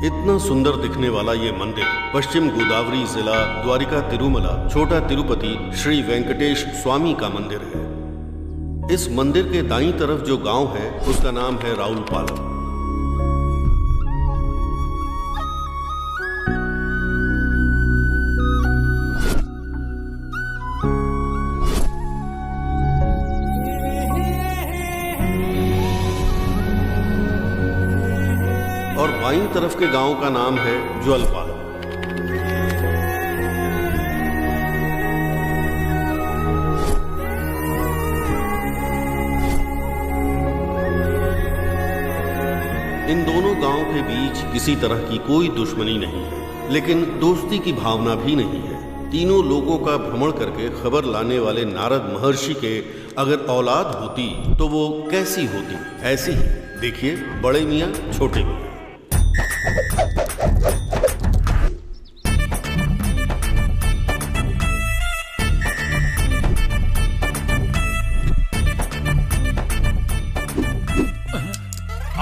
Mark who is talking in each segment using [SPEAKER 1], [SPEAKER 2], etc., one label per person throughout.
[SPEAKER 1] इतना सुंदर दिखने वाला ये मंदिर पश्चिम गोदावरी जिला द्वारिका तिरुमला छोटा तिरुपति श्री वेंकटेश स्वामी का मंदिर है। इस मंदिर के दाईं तरफ जो गांव है उसका नाम है राउलपालम। और बाईं तरफ के गांव का नाम है ज्वलपालम। इन दोनों गांवों के बीच किसी तरह की कोई दुश्मनी नहीं है, लेकिन दोस्ती की भावना भी नहीं है। तीनों लोगों का भ्रमण करके खबर लाने वाले नारद महर्षि के अगर औलाद होती तो वो कैसी होती? ऐसी ही। देखिए, बड़े मियाँ छोटे मियाँ।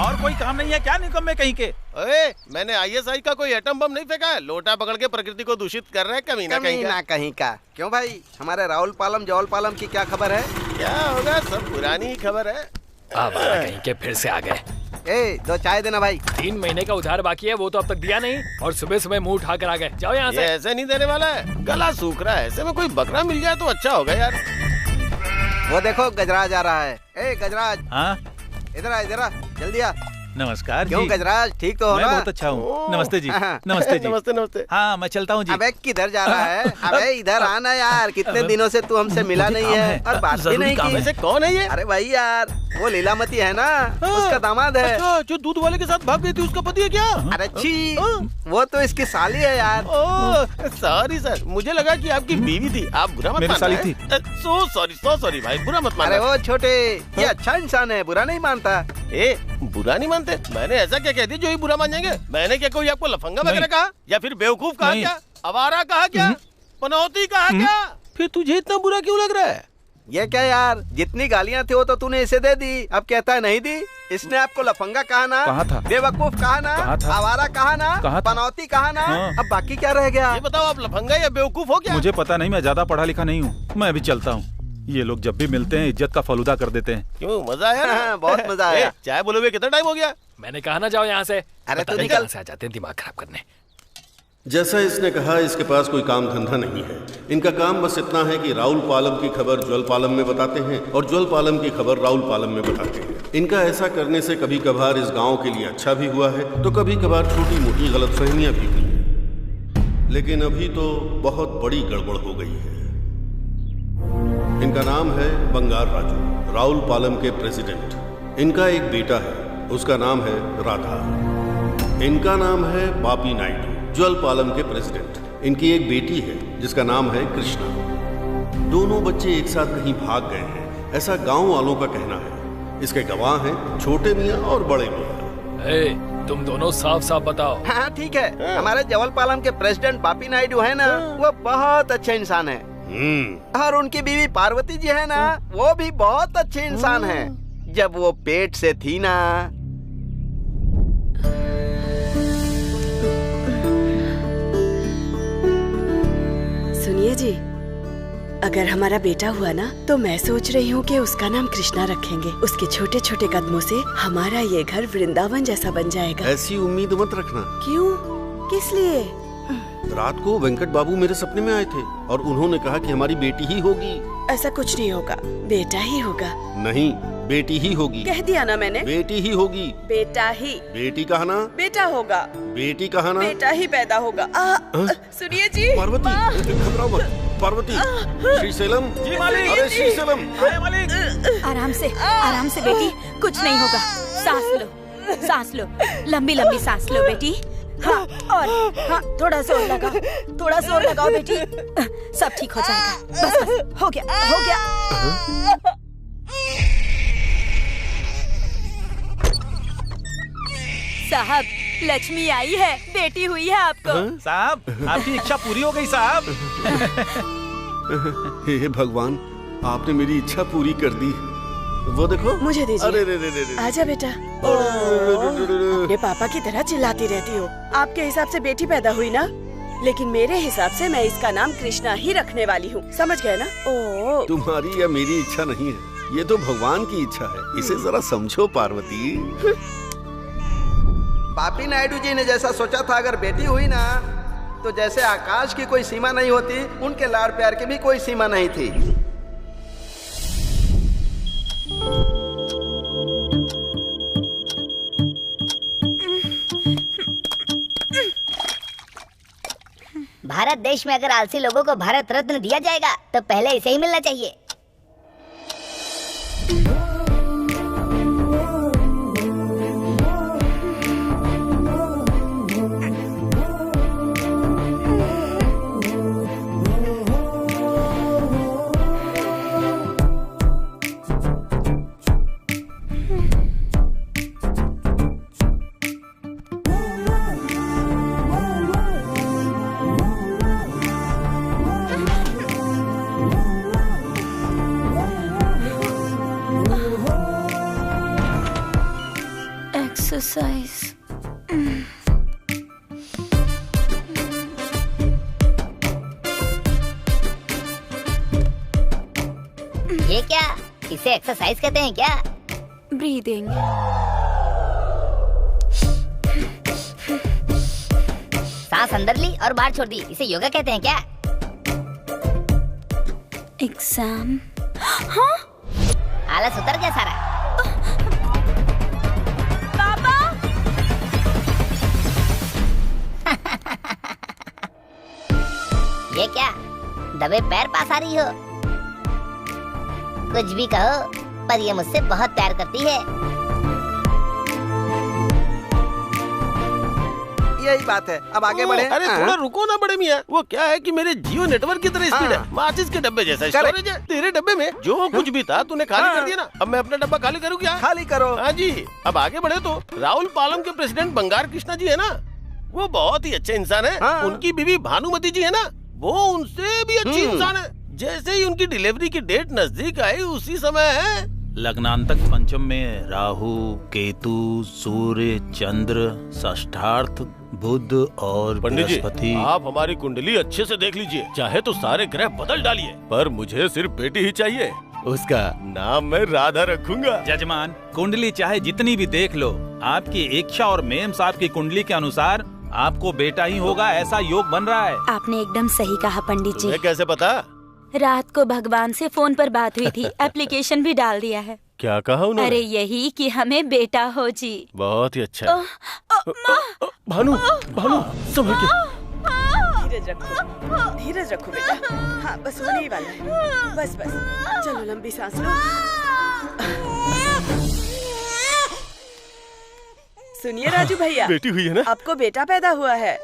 [SPEAKER 2] और कोई काम नहीं है क्या निकम्मे कहीं के?
[SPEAKER 3] ओए, मैंने आईएसआई का कोई एटम बम नहीं फेंका है। लोटा पकड़ के प्रकृति को दूषित कर रहे हैं कमीना
[SPEAKER 4] कहीं का। क्यों भाई, हमारे राउलपालम जौलपालम की क्या खबर है?
[SPEAKER 3] क्या होगा, सब पुरानी ही खबर है।
[SPEAKER 5] अब कहीं के फिर से आ गए।
[SPEAKER 4] ए, 2 चाय देना भाई।
[SPEAKER 5] 3 महीने का उधार बाकी है, वो तो अब तक दिया नहीं और सुबह सुबह मुंह उठा कर आ गए। जाओ यहाँ से।
[SPEAKER 3] ऐसे नहीं देने वाला है, गला सूख रहा है। ऐसे में कोई बकरा मिल जाए तो अच्छा होगा यार।
[SPEAKER 4] वो देखो गजराज आ रहा है। ए गजराज,
[SPEAKER 2] हाँ
[SPEAKER 4] इधर आ जल्दी आ।
[SPEAKER 2] नमस्कार
[SPEAKER 4] क्यों
[SPEAKER 2] जी।
[SPEAKER 4] गजराज, ठीक तो हो
[SPEAKER 2] मैं
[SPEAKER 4] ना?
[SPEAKER 2] बहुत अच्छा हूँ। नमस्ते जी। नमस्ते जी।
[SPEAKER 3] नमस्ते नमस्ते।
[SPEAKER 2] हाँ मैं चलता हूँ जी।
[SPEAKER 4] अबे किधर जा रहा है? अबे इधर आना यार, कितने दिनों से तू हमसे मिला नहीं है और बात भी नहीं की।
[SPEAKER 3] वैसे कौन है ये?
[SPEAKER 4] अरे भाई यार, वो लीलामती है ना, उसका दामाद है।
[SPEAKER 3] अच्छा, जो दूध वाले के साथ भाग गई थी उसका पति है क्या?
[SPEAKER 4] अरे छी, वो तो इसकी साली है यार।
[SPEAKER 3] ओह सॉरी सर, मुझे लगा कि आपकी बीवी थी। आप बुरा मत
[SPEAKER 2] मेरी
[SPEAKER 3] मानना।
[SPEAKER 2] साली थी।
[SPEAKER 3] सो सॉरी भाई, बुरा मत मानना।
[SPEAKER 4] अरे वो छोटे, ये अच्छा इंसान है, बुरा नहीं मानता।
[SPEAKER 3] ए, बुरा नहीं मानते? मैंने ऐसा क्या कह दिया जो ही बुरा मान जाएंगे? मैंने क्या कोई आपको लफंगा वगैरह कहा या फिर बेवकूफ कहा क्या? आवारा कहा क्या? पनौती कहा क्या? फिर तुझे इतना बुरा क्यों लग रहा है?
[SPEAKER 4] ये क्या यार, जितनी गालियाँ थी वो तो तूने इसे दे दी, अब कहता है नहीं दी। इसने आपको लफंगा कहा ना,
[SPEAKER 2] कहा था।
[SPEAKER 4] बेवकूफ कहा ना, आवारा कहा ना, पनौती कहा ना। अब बाकी क्या रह गया?
[SPEAKER 3] ये बताओ, आप लफंगा या बेवकूफ हो क्या?
[SPEAKER 2] मुझे पता नहीं, मैं ज्यादा पढ़ा लिखा नहीं हूँ। मैं अभी चलता हूँ। ये लोग जब भी मिलते हैं इज्जत का फलूदा कर देते हैं।
[SPEAKER 3] क्यों, मजा आया ना?
[SPEAKER 4] बहुत मजा आया।
[SPEAKER 3] चाय बोले हुए कितना टाइम हो गया?
[SPEAKER 5] मैंने कहा ना जाओ यहाँ से।
[SPEAKER 4] अरे तू
[SPEAKER 5] निकल
[SPEAKER 4] निकल
[SPEAKER 5] से आ जाते हैं दिमाग खराब करने।
[SPEAKER 1] जैसा इसने कहा, इसके पास कोई काम धंधा नहीं है। इनका काम बस इतना है कि राउलपालम की खबर ज्वलपालम में बताते हैं और ज्वलपालम की खबर राउलपालम में बताते हैं। इनका ऐसा करने से कभी कभार इस गांव के लिए अच्छा भी हुआ है तो कभी कभार छोटी मोटी गलतफहमियां भी हुई हैं। लेकिन अभी तो बहुत बड़ी गड़बड़ हो गई है। इनका नाम है बंगार राजू, राउलपालम के प्रेसिडेंट। इनका एक बेटा है, उसका नाम है राधा। इनका नाम है बापी नायडू, ज्वलपालम के प्रेसिडेंट। इनकी एक बेटी है जिसका नाम है कृष्णा। दोनों बच्चे एक साथ कहीं भाग गए हैं, ऐसा गांव वालों का कहना है। इसके गवाह हैं छोटे मियाँ और बड़े मियाँ।
[SPEAKER 5] तुम दोनों साफ साफ बताओ।
[SPEAKER 4] हाँ ठीक है, हमारे जवलपालम के प्रेसिडेंट बापी नायडू है ना, वो बहुत अच्छे इंसान है। और उनकी बीवी पार्वती जी है ना, वो भी बहुत अच्छे इंसान है। जब वो पेट से थी ना।
[SPEAKER 6] सुनिए जी, अगर हमारा बेटा हुआ ना तो मैं सोच रही हूँ कि उसका नाम कृष्णा रखेंगे। उसके छोटे छोटे कदमों से हमारा ये घर वृंदावन जैसा बन जाएगा।
[SPEAKER 1] ऐसी उम्मीद मत रखना।
[SPEAKER 6] क्यों, किस लिए?
[SPEAKER 1] रात को वेंकट बाबू मेरे सपने में आए थे और उन्होंने कहा कि हमारी बेटी ही होगी।
[SPEAKER 6] ऐसा कुछ नहीं होगा, बेटा ही होगा।
[SPEAKER 1] नहीं, बेटी ही होगी।
[SPEAKER 6] कह दिया ना मैंने,
[SPEAKER 1] बेटी ही होगी।
[SPEAKER 6] बेटा ही।
[SPEAKER 1] बेटी कहा ना?
[SPEAKER 6] बेटा होगा।
[SPEAKER 1] बेटी कहा ना?
[SPEAKER 6] बेटा ही पैदा होगा। सुनिए जी।
[SPEAKER 1] पार्वती, घबराओ मत। पार्वती, श्रीशैलम।
[SPEAKER 2] जी मालिक।
[SPEAKER 1] अरे श्रीशैलम।
[SPEAKER 7] आराम से बेटी, कुछ नहीं होगा। सांस लो, लंबी लंबी सांस लो बेटी। हाँ, और हाँ, थोड़ा जोर लगाओ बेटी। सब ठीक हो जाएगा। बस हो गया। साहब, लक्ष्मी आई है, बेटी हुई है आपको।
[SPEAKER 2] साहब, आपकी इच्छा पूरी हो गई साहब।
[SPEAKER 1] हे भगवान, आपने मेरी इच्छा पूरी कर दी। वो देखो।
[SPEAKER 6] मुझे दीजिए।
[SPEAKER 1] अरे रे रे रे रे।
[SPEAKER 6] आजा बेटा। अपने पापा की तरह चिल्लाती रहती हो। आपके हिसाब से बेटी पैदा हुई ना, लेकिन मेरे हिसाब से मैं इसका नाम कृष्णा ही रखने वाली हूँ, समझ गए ना? ओ
[SPEAKER 1] तुम्हारी या मेरी इच्छा नहीं है, ये तो भगवान की इच्छा है, इसे जरा समझो पार्वती।
[SPEAKER 4] बापी नायडू जी ने जैसा सोचा था, अगर बेटी हुई ना तो जैसे आकाश की कोई सीमा नहीं होती, उनके लाड़ प्यार की भी कोई सीमा नहीं थी।
[SPEAKER 8] भारत देश में अगर आलसी लोगों को भारत रत्न दिया जाएगा तो पहले इसे ही मिलना चाहिए।
[SPEAKER 7] एक्सरसाइज।
[SPEAKER 8] ये क्या, इसे एक्सरसाइज कहते हैं क्या?
[SPEAKER 7] ब्रीदिंग।
[SPEAKER 8] सांस अंदर ली और बाहर छोड़ दी, इसे योगा कहते हैं क्या?
[SPEAKER 7] एग्जाम। हाँ?
[SPEAKER 8] आलस उतर गया सारा। ये क्या, दबे पैर पास आ रही हो? कुछ भी कहो, पर ये मुझसे बहुत प्यार करती है।
[SPEAKER 4] यही बात है, अब आगे बढ़े।
[SPEAKER 3] अरे थोड़ा रुको ना बड़े मियाँ, वो क्या है कि मेरे जियो नेटवर्क की तरह स्पीड है, माचिस के डब्बे जैसा स्टोरेज है। तेरे डब्बे में जो कुछ भी था तूने खाली कर दिया ना, अब मैं अपना डब्बा खाली करूँ क्या?
[SPEAKER 4] खाली करो।
[SPEAKER 3] हाँ जी, अब आगे बढ़े तो राहुल पालम के प्रेसिडेंट बंगार कृष्णा जी है ना, वो बहुत ही अच्छे इंसान है। उनकी बीवी भानुमति जी है ना, वो उनसे भी अच्छी इंसान है। जैसे ही उनकी डिलीवरी की डेट नजदीक आई, उसी समय है
[SPEAKER 2] लग्नांतक पंचम में राहु, केतु, सूर्य, चंद्र, षष्ठार्थ, बुध और
[SPEAKER 3] पंडित जी,
[SPEAKER 2] बृहस्पति।
[SPEAKER 3] आप हमारी कुंडली अच्छे से देख लीजिए, चाहे तो सारे ग्रह बदल डालिए, पर मुझे सिर्फ बेटी ही चाहिए। उसका नाम मैं राधा रखूंगा।
[SPEAKER 2] जजमान, कुंडली चाहे जितनी भी देख लो, आपकी इच्छा और मेम साहब की कुंडली के अनुसार आपको बेटा ही होगा, ऐसा योग बन रहा है।
[SPEAKER 7] आपने एकदम सही कहा पंडित जी।
[SPEAKER 3] तुम्हें कैसे पता?
[SPEAKER 7] रात को भगवान से फोन पर बात हुई थी, एप्लीकेशन भी डाल दिया है।
[SPEAKER 3] क्या कहा उन्होंने?
[SPEAKER 7] अरे यही कि हमें बेटा हो जी।
[SPEAKER 3] बहुत ही अच्छा। भानु, भानु, संभल के।
[SPEAKER 6] धीरज रखो, धीरज रखो बेटा। हाँ, बस होने ही वाला है। बस बस, चलो लंबी सांस लो। सुनिए राजू भैया,
[SPEAKER 3] बेटी हुई है ना?
[SPEAKER 6] आपको बेटा पैदा हुआ है।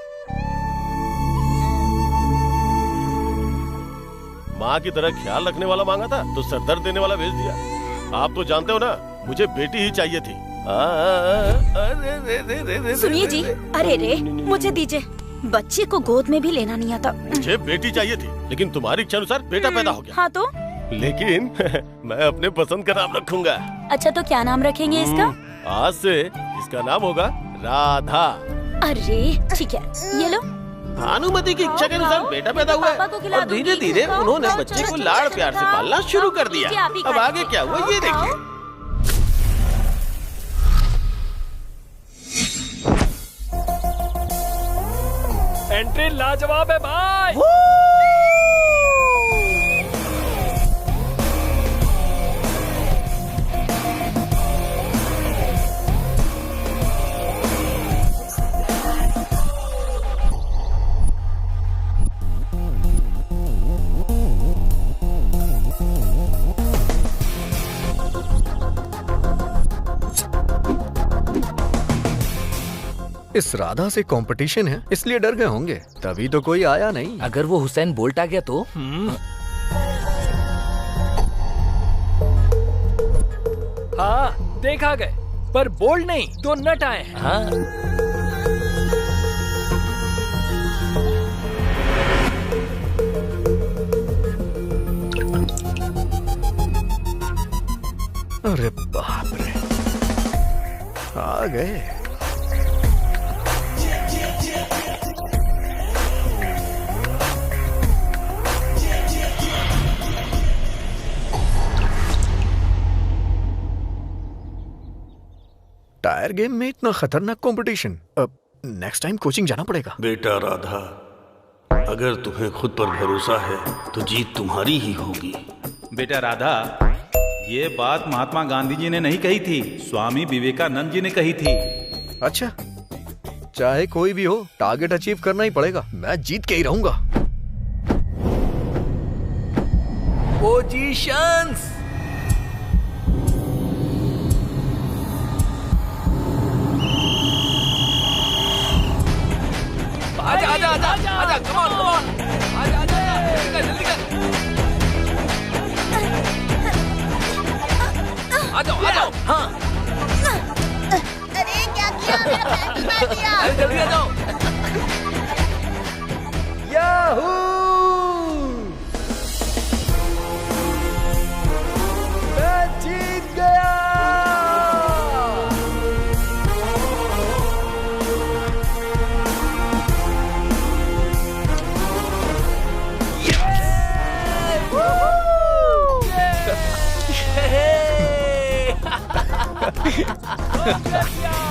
[SPEAKER 3] माँ की तरह ख्याल रखने वाला मांगा था तो सरदर्द देने वाला भेज दिया। आप तो जानते हो ना, मुझे बेटी ही चाहिए थी।
[SPEAKER 7] सुनिए जी, अरे रे, मुझे दीजिए, बच्चे को गोद में भी लेना नहीं आता।
[SPEAKER 3] मुझे बेटी चाहिए थी, लेकिन तुम्हारी इच्छा अनुसार बेटा पैदा हो गया।
[SPEAKER 7] हाँ तो?
[SPEAKER 3] लेकिन मैं अपने पसंद का नाम रखूंगा।
[SPEAKER 7] अच्छा, तो क्या नाम रखेंगे इसका?
[SPEAKER 3] आज से इसका नाम होगा राधा।
[SPEAKER 7] अरे ठीक है, ये लो।
[SPEAKER 3] भानुमति की इच्छा के अनुसार बेटा पैदा हुआ है और धीरे धीरे उन्होंने बच्चे को लाड़ प्यार से पालना शुरू कर दिया। अब आगे क्या हुआ ये देखिए।
[SPEAKER 5] एंट्री लाजवाब है भाई।
[SPEAKER 9] इस राधा से कंपटीशन है, इसलिए डर गए होंगे, तभी तो कोई आया नहीं।
[SPEAKER 5] अगर वो हुसैन बोल्ट आ गया तो? हाँ, देखा गए, पर बोल्ट नहीं, तो नट आए हैं। हाँ।
[SPEAKER 9] अरे बाप रे, आ गए। टायर गेम में इतना खतरनाक कंपटीशन, अब नेक्स्ट टाइम कोचिंग जाना पड़ेगा।
[SPEAKER 1] बेटा राधा, अगर तुम्हें खुद पर भरोसा है तो जीत तुम्हारी ही होगी।
[SPEAKER 2] बेटा राधा, ये बात महात्मा गांधी जी ने नहीं कही थी, स्वामी विवेकानंद जी ने कही थी।
[SPEAKER 9] अच्छा, चाहे कोई भी हो, टारगेट अचीव करना ही पड़ेगा। मैं जीत के ही रहूंगा। पोजीशंस।
[SPEAKER 5] आजा आजा आजा आजा, कम ऑन कम ऑन, आजा आजा, जल्दी कर आ जाओ। हाँ,
[SPEAKER 8] अरे क्या किया, मेरा पैर मार दिया।
[SPEAKER 5] अरे जल्दी आ जाओ।
[SPEAKER 9] याहू! मैं जीत गया।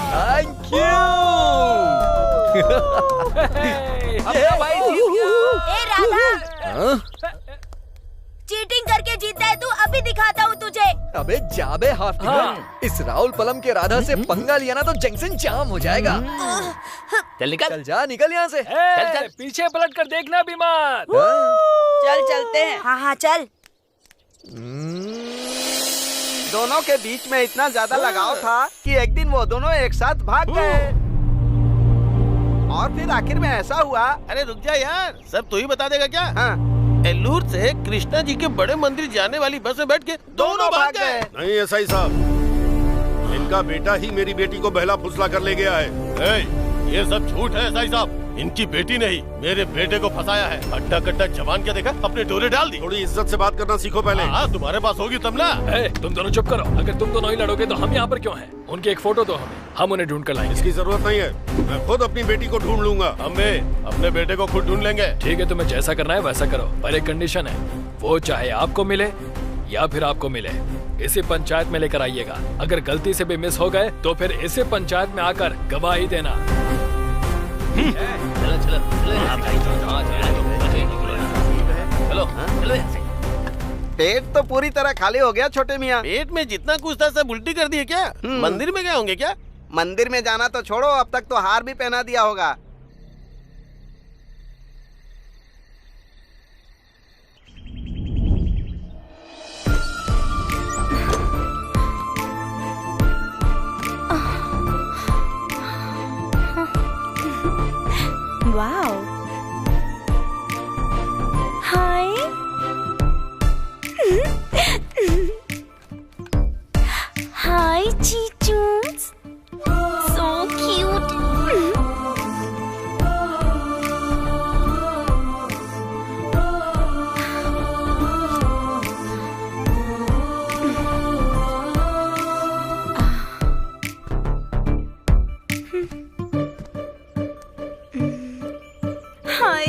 [SPEAKER 9] Thank you.
[SPEAKER 5] अपना भाई जीत गया।
[SPEAKER 7] ए राधा, चीटिंग करके जीता है तू, अभी दिखाता हूँ तुझे।
[SPEAKER 9] अबे जाबे हाफिज, इस राहुल पलम के राधा से पंगा लिया ना तो जंक्शन जाम हो जाएगा।
[SPEAKER 3] चल निकल।
[SPEAKER 9] चल जा, निकल यहाँ से।
[SPEAKER 5] चल चल, पीछे पलट कर देखना बीमार।
[SPEAKER 6] चल चलते हैं।
[SPEAKER 7] हाँ हाँ चल।
[SPEAKER 4] दोनों के बीच में इतना ज्यादा लगाव था कि एक दिन वो दोनों एक साथ भाग गए और फिर आखिर में ऐसा हुआ।
[SPEAKER 3] अरे रुक जा यार, सब तू ही बता देगा क्या?
[SPEAKER 4] हाँ।
[SPEAKER 3] एल्लूर से कृष्णा जी के बड़े मंदिर जाने वाली बस में बैठ के दोनों भाग गए।
[SPEAKER 1] नहीं एसआई साहब, इनका बेटा ही मेरी बेटी को बहला फुसला कर ले गया है।
[SPEAKER 3] ये सब झूठ है एसआई साहब, इनकी बेटी ने ही मेरे बेटे को फंसाया है। अड्डा कट्टा जवान क्या देखा, अपने डोरे डाल दी।
[SPEAKER 1] थोड़ी इज्जत से बात करना सीखो पहले।
[SPEAKER 3] हाँ, तुम्हारे पास होगी तब ना।
[SPEAKER 5] तुम दोनों चुप करो, अगर तुम दोनों ही लड़ोगे तो हम यहाँ पर क्यों हैं? उनकी एक फोटो दो हमें, हम उन्हें ढूंढ कर लाएंगे।
[SPEAKER 1] इसकी जरूरत नहीं है, मैं खुद अपनी बेटी को ढूंढ लूंगा।
[SPEAKER 3] हमें अपने बेटे को खुद ढूंढ लेंगे।
[SPEAKER 5] ठीक है, तुम्हें जैसा करना है वैसा करो, पर एक कंडीशन है, वो चाहे आपको मिले या फिर आपको मिले, इसे पंचायत में लेकर आइएगा। अगर गलती से भी मिस हो गए तो फिर इसे पंचायत में आकर गवाही देना।
[SPEAKER 3] चलो।
[SPEAKER 4] पेट तो पूरी तरह खाली हो गया छोटे मियाँ।
[SPEAKER 3] पेट में जितना कुछ था सब उल्टी कर दिए क्या? मंदिर में गए होंगे क्या?
[SPEAKER 4] मंदिर में जाना तो छोड़ो, अब तक तो हार भी पहना दिया होगा।
[SPEAKER 7] Wow, hi, hi चीचूस, so cute. Hi.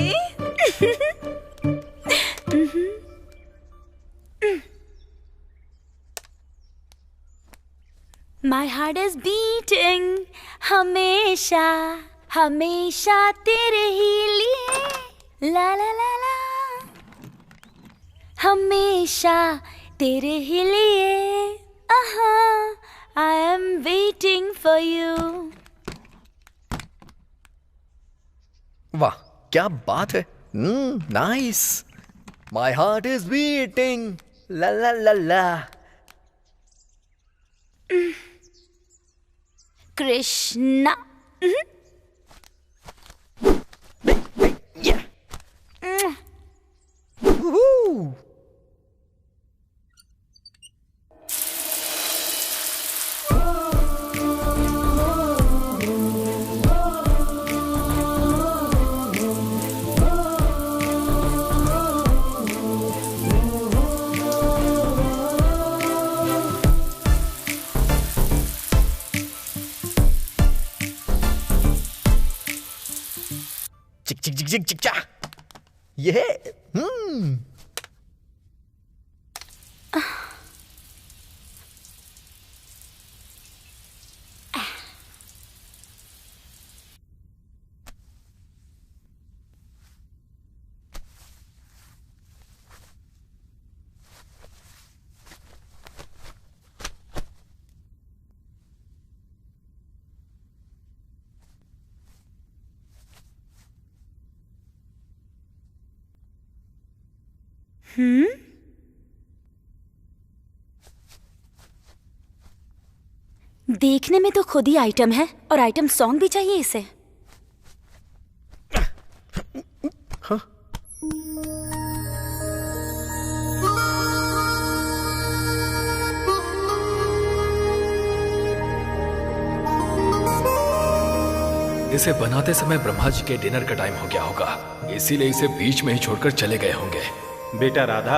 [SPEAKER 7] My heart is beating, हमेशा हमेशा तेरे ही लिए, ला ला ला ला, हमेशा तेरे ही लिए, I am waiting for you.
[SPEAKER 9] वाह, क्या बात है। Nice. My heart is beating, ला ला ला ला।
[SPEAKER 7] कृष्णा।
[SPEAKER 9] चिक चिक चिक चिक चा। ये
[SPEAKER 7] देखने में तो खुद ही आइटम है और आइटम सॉन्ग भी चाहिए इसे।
[SPEAKER 9] हाँ?
[SPEAKER 5] इसे बनाते समय ब्रह्मा जी के डिनर का टाइम हो गया होगा, इसीलिए इसे बीच में ही छोड़कर चले गए होंगे।
[SPEAKER 2] बेटा राधा,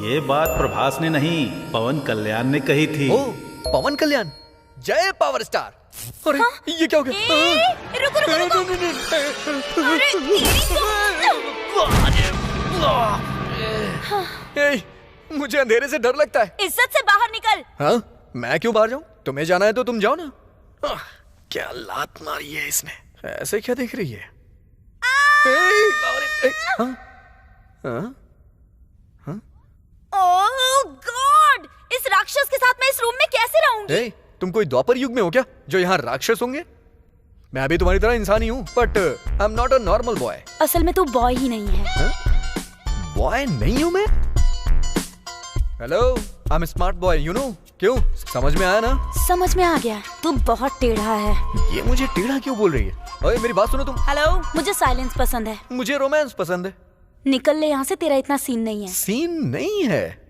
[SPEAKER 2] ये बात प्रभास ने नहीं, पवन कल्याण ने कही थी।
[SPEAKER 9] ओ, पवन कल्याण, जय पावर स्टार। अरे ये क्या हो गया?
[SPEAKER 7] रुको रुको
[SPEAKER 9] रुको। मुझे अंधेरे से डर लगता है।
[SPEAKER 7] इज्जत से बाहर निकल।
[SPEAKER 9] हाँ, मैं क्यों बाहर जाऊं? तुम्हें जाना है तो तुम जाओ ना। क्या लात मारी है इसने? ऐसे क्या देख रही है?
[SPEAKER 7] ओह गॉड! इस राक्षस के साथ मैं इस रूम में कैसे रहूंगी?
[SPEAKER 9] तुम कोई द्वापर युग में हो क्या जो यहाँ राक्षस होंगे? मैं भी तुम्हारी तरह इंसान ही हूँ, but I am not a normal boy.
[SPEAKER 7] असल में तू बॉय ही नहीं है।
[SPEAKER 9] बॉय नहीं हूँ मैं? Hello, I am smart boy, you know. क्यों, समझ में आया ना?
[SPEAKER 7] समझ में आ गया, तू बहुत टेढ़ा है।
[SPEAKER 9] ये मुझे टेढ़ा क्यों बोल रही है? ओए मेरी बात सुनो तुम।
[SPEAKER 7] हेलो, मुझे साइलेंस पसंद है।
[SPEAKER 9] मुझे रोमांस पसंद है।
[SPEAKER 7] निकल ले यहाँ से, तेरा इतना सीन नहीं है।
[SPEAKER 9] सीन नहीं है?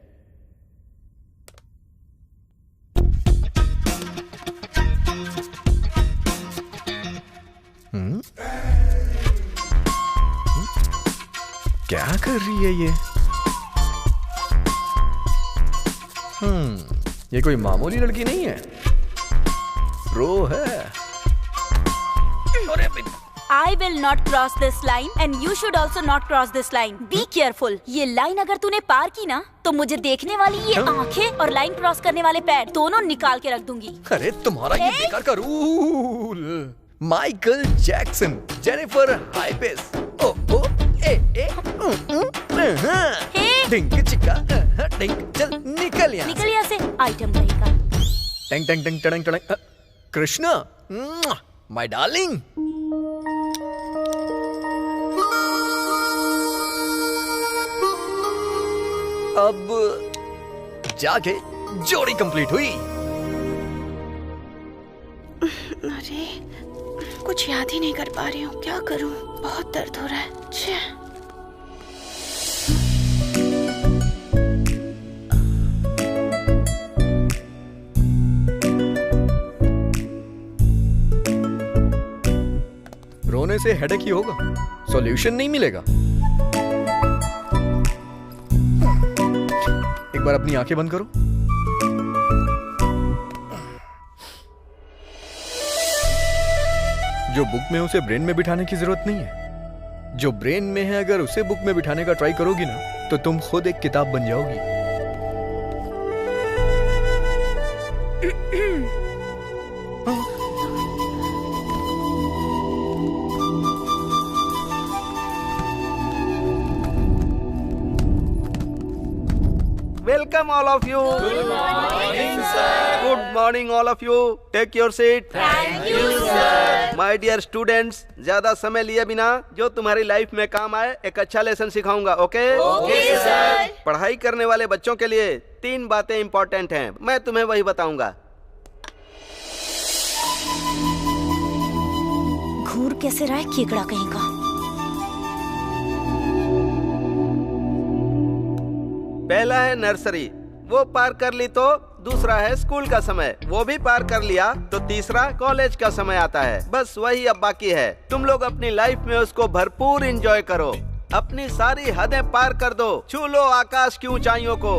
[SPEAKER 9] क्या कर रही है ये? ये कोई मामूली लड़की नहीं है, प्रो है।
[SPEAKER 7] I will not cross this line and you should also not cross this line. Be careful. ये लाइन अगर तूने पार की ना, तो मुझे देखने वाली ये आंखें और लाइन क्रॉस करने वाले पैर दोनों निकाल के रख दूंगी।
[SPEAKER 9] अरे तुम्हारा ये बेकार का रूल। माइकल जैक्सन, जेनिफर हाइपेस, ओ ओ ए ए डिंक चिका डिंक, चल निकल यहाँ।
[SPEAKER 7] निकल यहाँ से, आइटम रहेगा।
[SPEAKER 9] टंग टंग टंग टंग टंग। Krishna, my darling. अब जाके जोड़ी कंप्लीट हुई।
[SPEAKER 6] अरे कुछ याद ही नहीं कर पा रही हूँ, क्या करूँ? बहुत दर्द हो रहा है।
[SPEAKER 9] रोने से हेडेक ही होगा, सॉल्यूशन नहीं मिलेगा। एक बार अपनी आंखें बंद करो। जो बुक में उसे ब्रेन में बिठाने की जरूरत नहीं है। जो ब्रेन में है, अगर उसे बुक में बिठाने का ट्राई करोगी ना, तो तुम खुद एक किताब बन जाओगी।
[SPEAKER 4] Welcome all of you. Good morning, sir. Good morning all of you. Take your seat.
[SPEAKER 7] Thank you, sir.
[SPEAKER 4] My dear students, ज्यादा समय लिए बिना जो तुम्हारी लाइफ में काम आए एक अच्छा लेसन सिखाऊंगा, ओके?
[SPEAKER 7] Okay sir.
[SPEAKER 4] पढ़ाई करने वाले बच्चों के लिए 3 बातें इम्पोर्टेंट हैं, मैं तुम्हें वही बताऊंगा।
[SPEAKER 7] घूर कैसे रहा है केकड़ा कहीं का।
[SPEAKER 4] पहला है नर्सरी, वो पार कर ली तो दूसरा है स्कूल का समय, वो भी पार कर लिया तो तीसरा कॉलेज का समय आता है। बस वही अब बाकी है। तुम लोग अपनी लाइफ में उसको भरपूर एंजॉय करो, अपनी सारी हदें पार कर दो, छू लो आकाश की ऊंचाइयों को।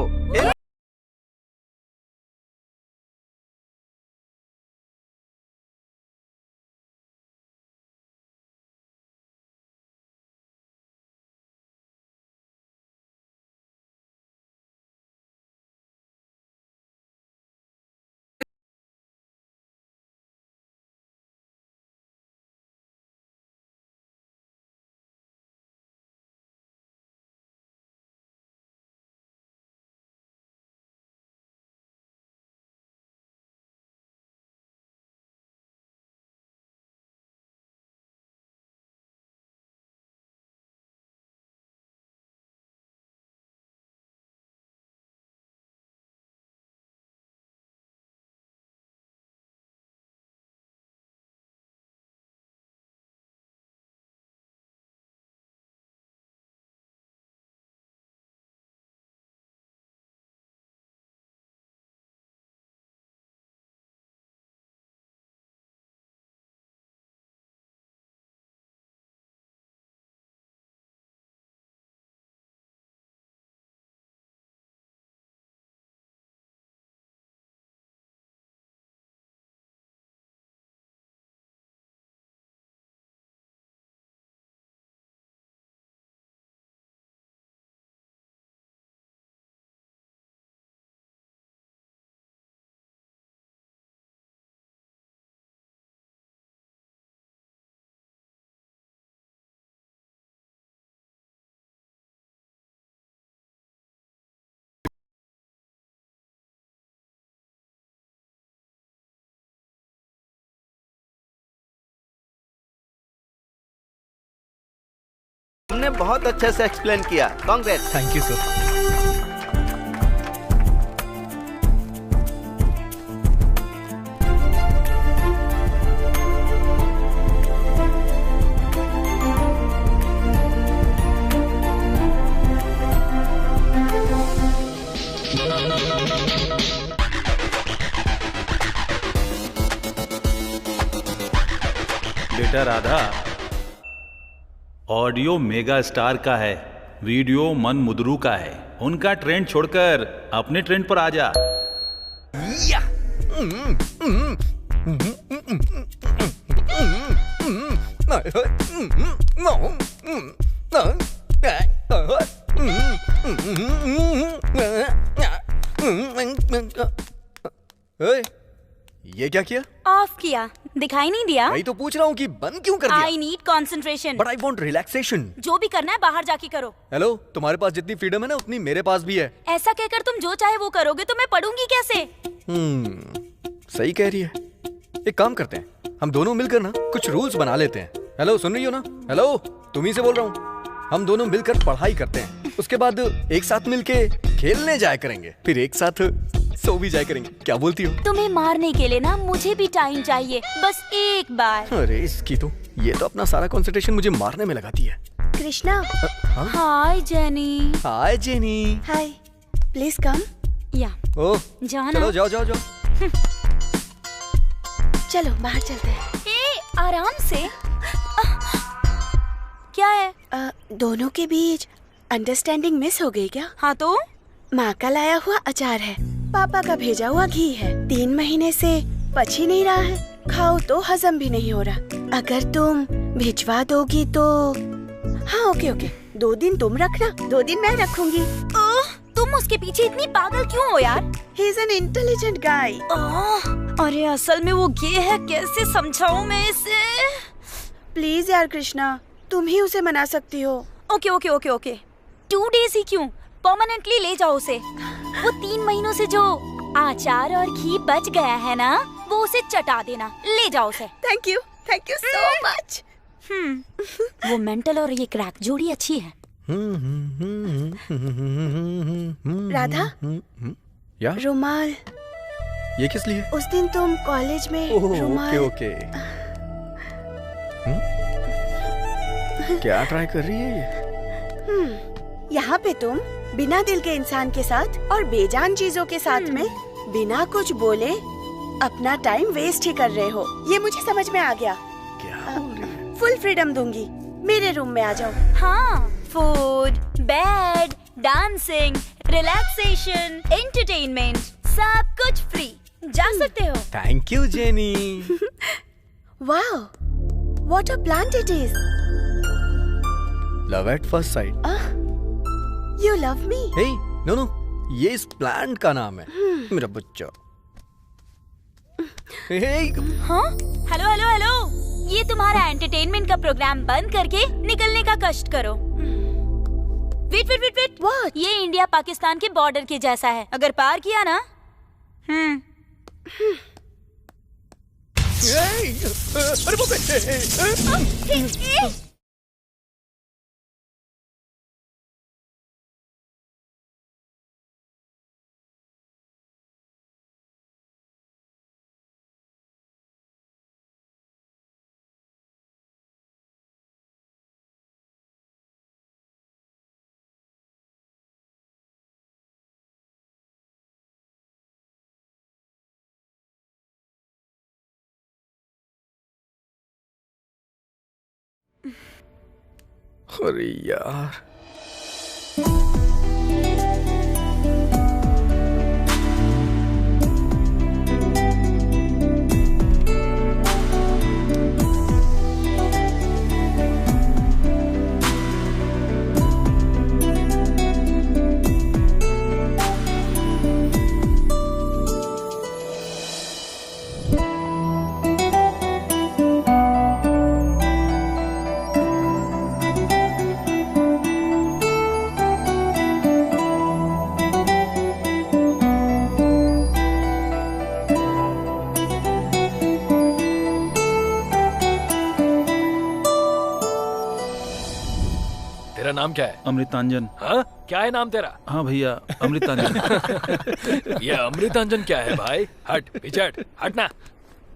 [SPEAKER 4] तुमने बहुत अच्छे से एक्सप्लेन किया। कांग्रेस।
[SPEAKER 9] Thank you sir.
[SPEAKER 2] बेटा राधा, ऑडियो मेगा स्टार का है, वीडियो मन मुद्रू का है। उनका ट्रेंड छोड़कर अपने ट्रेंड पर आ जा।
[SPEAKER 9] ये क्या किया?
[SPEAKER 7] ऑफ किया, दिखाई नहीं दिया?
[SPEAKER 9] मैं तो पूछ रहा हूँ कि बंद क्यों कर दिया?
[SPEAKER 7] I need concentration.
[SPEAKER 9] But I want relaxation.
[SPEAKER 7] जो भी करना है बाहर जाके करो।
[SPEAKER 9] हेलो, तुम्हारे पास जितनी फ्रीडम है ना उतनी मेरे पास भी है।
[SPEAKER 7] ऐसा कहकर तुम जो चाहे वो करोगे तो मैं पढ़ूंगी कैसे?
[SPEAKER 9] सही कह रही है। एक काम करते हैं, हम दोनों मिलकर ना कुछ रूल्स बना लेते हैं। हेलो, सुन रही हो ना? हेलो, तुम्ही से बोल रहा हूँ। हम दोनों मिलकर पढ़ाई करते हैं, उसके बाद एक साथ मिलके खेलने जाया करेंगे, फिर एक साथ सो भी जाया करेंगे। क्या बोलती हो?
[SPEAKER 7] तुम्हें मारने के लिए ना मुझे भी टाइम चाहिए, बस एक बार।
[SPEAKER 9] अरे इसकी तो, ये तो अपना सारा कंसंट्रेशन मुझे मारने में लगाती है।
[SPEAKER 6] Krishna.
[SPEAKER 7] Hi Jenny.
[SPEAKER 9] Hi Jenny.
[SPEAKER 6] Hi, please come.
[SPEAKER 7] या
[SPEAKER 9] ओह,
[SPEAKER 7] जाना।
[SPEAKER 9] चलो जाओ जाओ जाओ।
[SPEAKER 6] चलो बाहर चलते हैं।
[SPEAKER 7] आराम से। क्या है?
[SPEAKER 6] दोनों के बीच अंडरस्टैंडिंग मिस हो गई क्या?
[SPEAKER 7] हाँ तो?
[SPEAKER 6] माँ का लाया हुआ अचार है, पापा का भेजा हुआ घी है, 3 महीने से पच ही नहीं रहा है, खाओ तो हजम भी नहीं हो रहा। अगर तुम भिजवा दोगी तो हाँ ओके ओके, 2 दिन तुम रखना, 2 दिन मैं रखूंगी।
[SPEAKER 7] तुम उसके पीछे इतनी पागल क्यों हो यार?
[SPEAKER 6] ही इज एन इंटेलिजेंट गाय।
[SPEAKER 7] अरे असल में वो गे है, कैसे समझाऊं मैं इसे?
[SPEAKER 6] प्लीज यार कृष्णा, तुम ही उसे मना सकती हो।
[SPEAKER 7] Okay okay okay okay, 2 days ही क्यों, परमानेंटली ले जाओ उसे। वो 3 महीनों से जो अचार और घी बच गया है ना, वो उसे चटा देना, ले जाओ उसे।
[SPEAKER 6] Thank you so much.
[SPEAKER 7] वो मेंटल और ये क्रैक जोड़ी अच्छी है।
[SPEAKER 6] राधा,
[SPEAKER 9] या?
[SPEAKER 6] रुमाल।
[SPEAKER 9] ये किस लिए?
[SPEAKER 6] उस दिन तुम कॉलेज में रुमाल।
[SPEAKER 9] ओके। क्या ट्राई कर रही है ये?
[SPEAKER 6] यहाँ पे तुम बिना दिल के इंसान के साथ और बेजान चीजों के साथ में बिना कुछ बोले अपना टाइम वेस्ट ही कर रहे हो, ये मुझे समझ में आ गया।
[SPEAKER 9] क्या?
[SPEAKER 6] फुल फ्रीडम दूंगी, मेरे रूम में आ जाओ।
[SPEAKER 7] हाँ, food, bed, dancing, relaxation, entertainment, सब कुछ फ्री, जा सकते हो।
[SPEAKER 9] Thank you Jenny.
[SPEAKER 6] Wow, what a plant it is.
[SPEAKER 9] Love at first sight.
[SPEAKER 6] You love me?
[SPEAKER 9] Hey, no no, ये इस प्लांट का नाम है, मेरा बच्चा।
[SPEAKER 7] हाँ? हेलो हेलो हेलो, ये तुम्हारा एंटरटेनमेंट का प्रोग्राम बंद करके निकलने का कष्ट करो। Wait wait wait wait,
[SPEAKER 6] what?
[SPEAKER 7] ये इंडिया पाकिस्तान के बॉर्डर के जैसा है, अगर पार किया ना।
[SPEAKER 9] अरे बाप रे। अरे यार,
[SPEAKER 5] नाम क्या है?
[SPEAKER 2] अमृतांजन।
[SPEAKER 5] हाँ, क्या है नाम तेरा?
[SPEAKER 2] हाँ भैया, अमृतांजन।
[SPEAKER 5] ये अमृतांजन क्या है भाई? हट पीछे हट, हटना।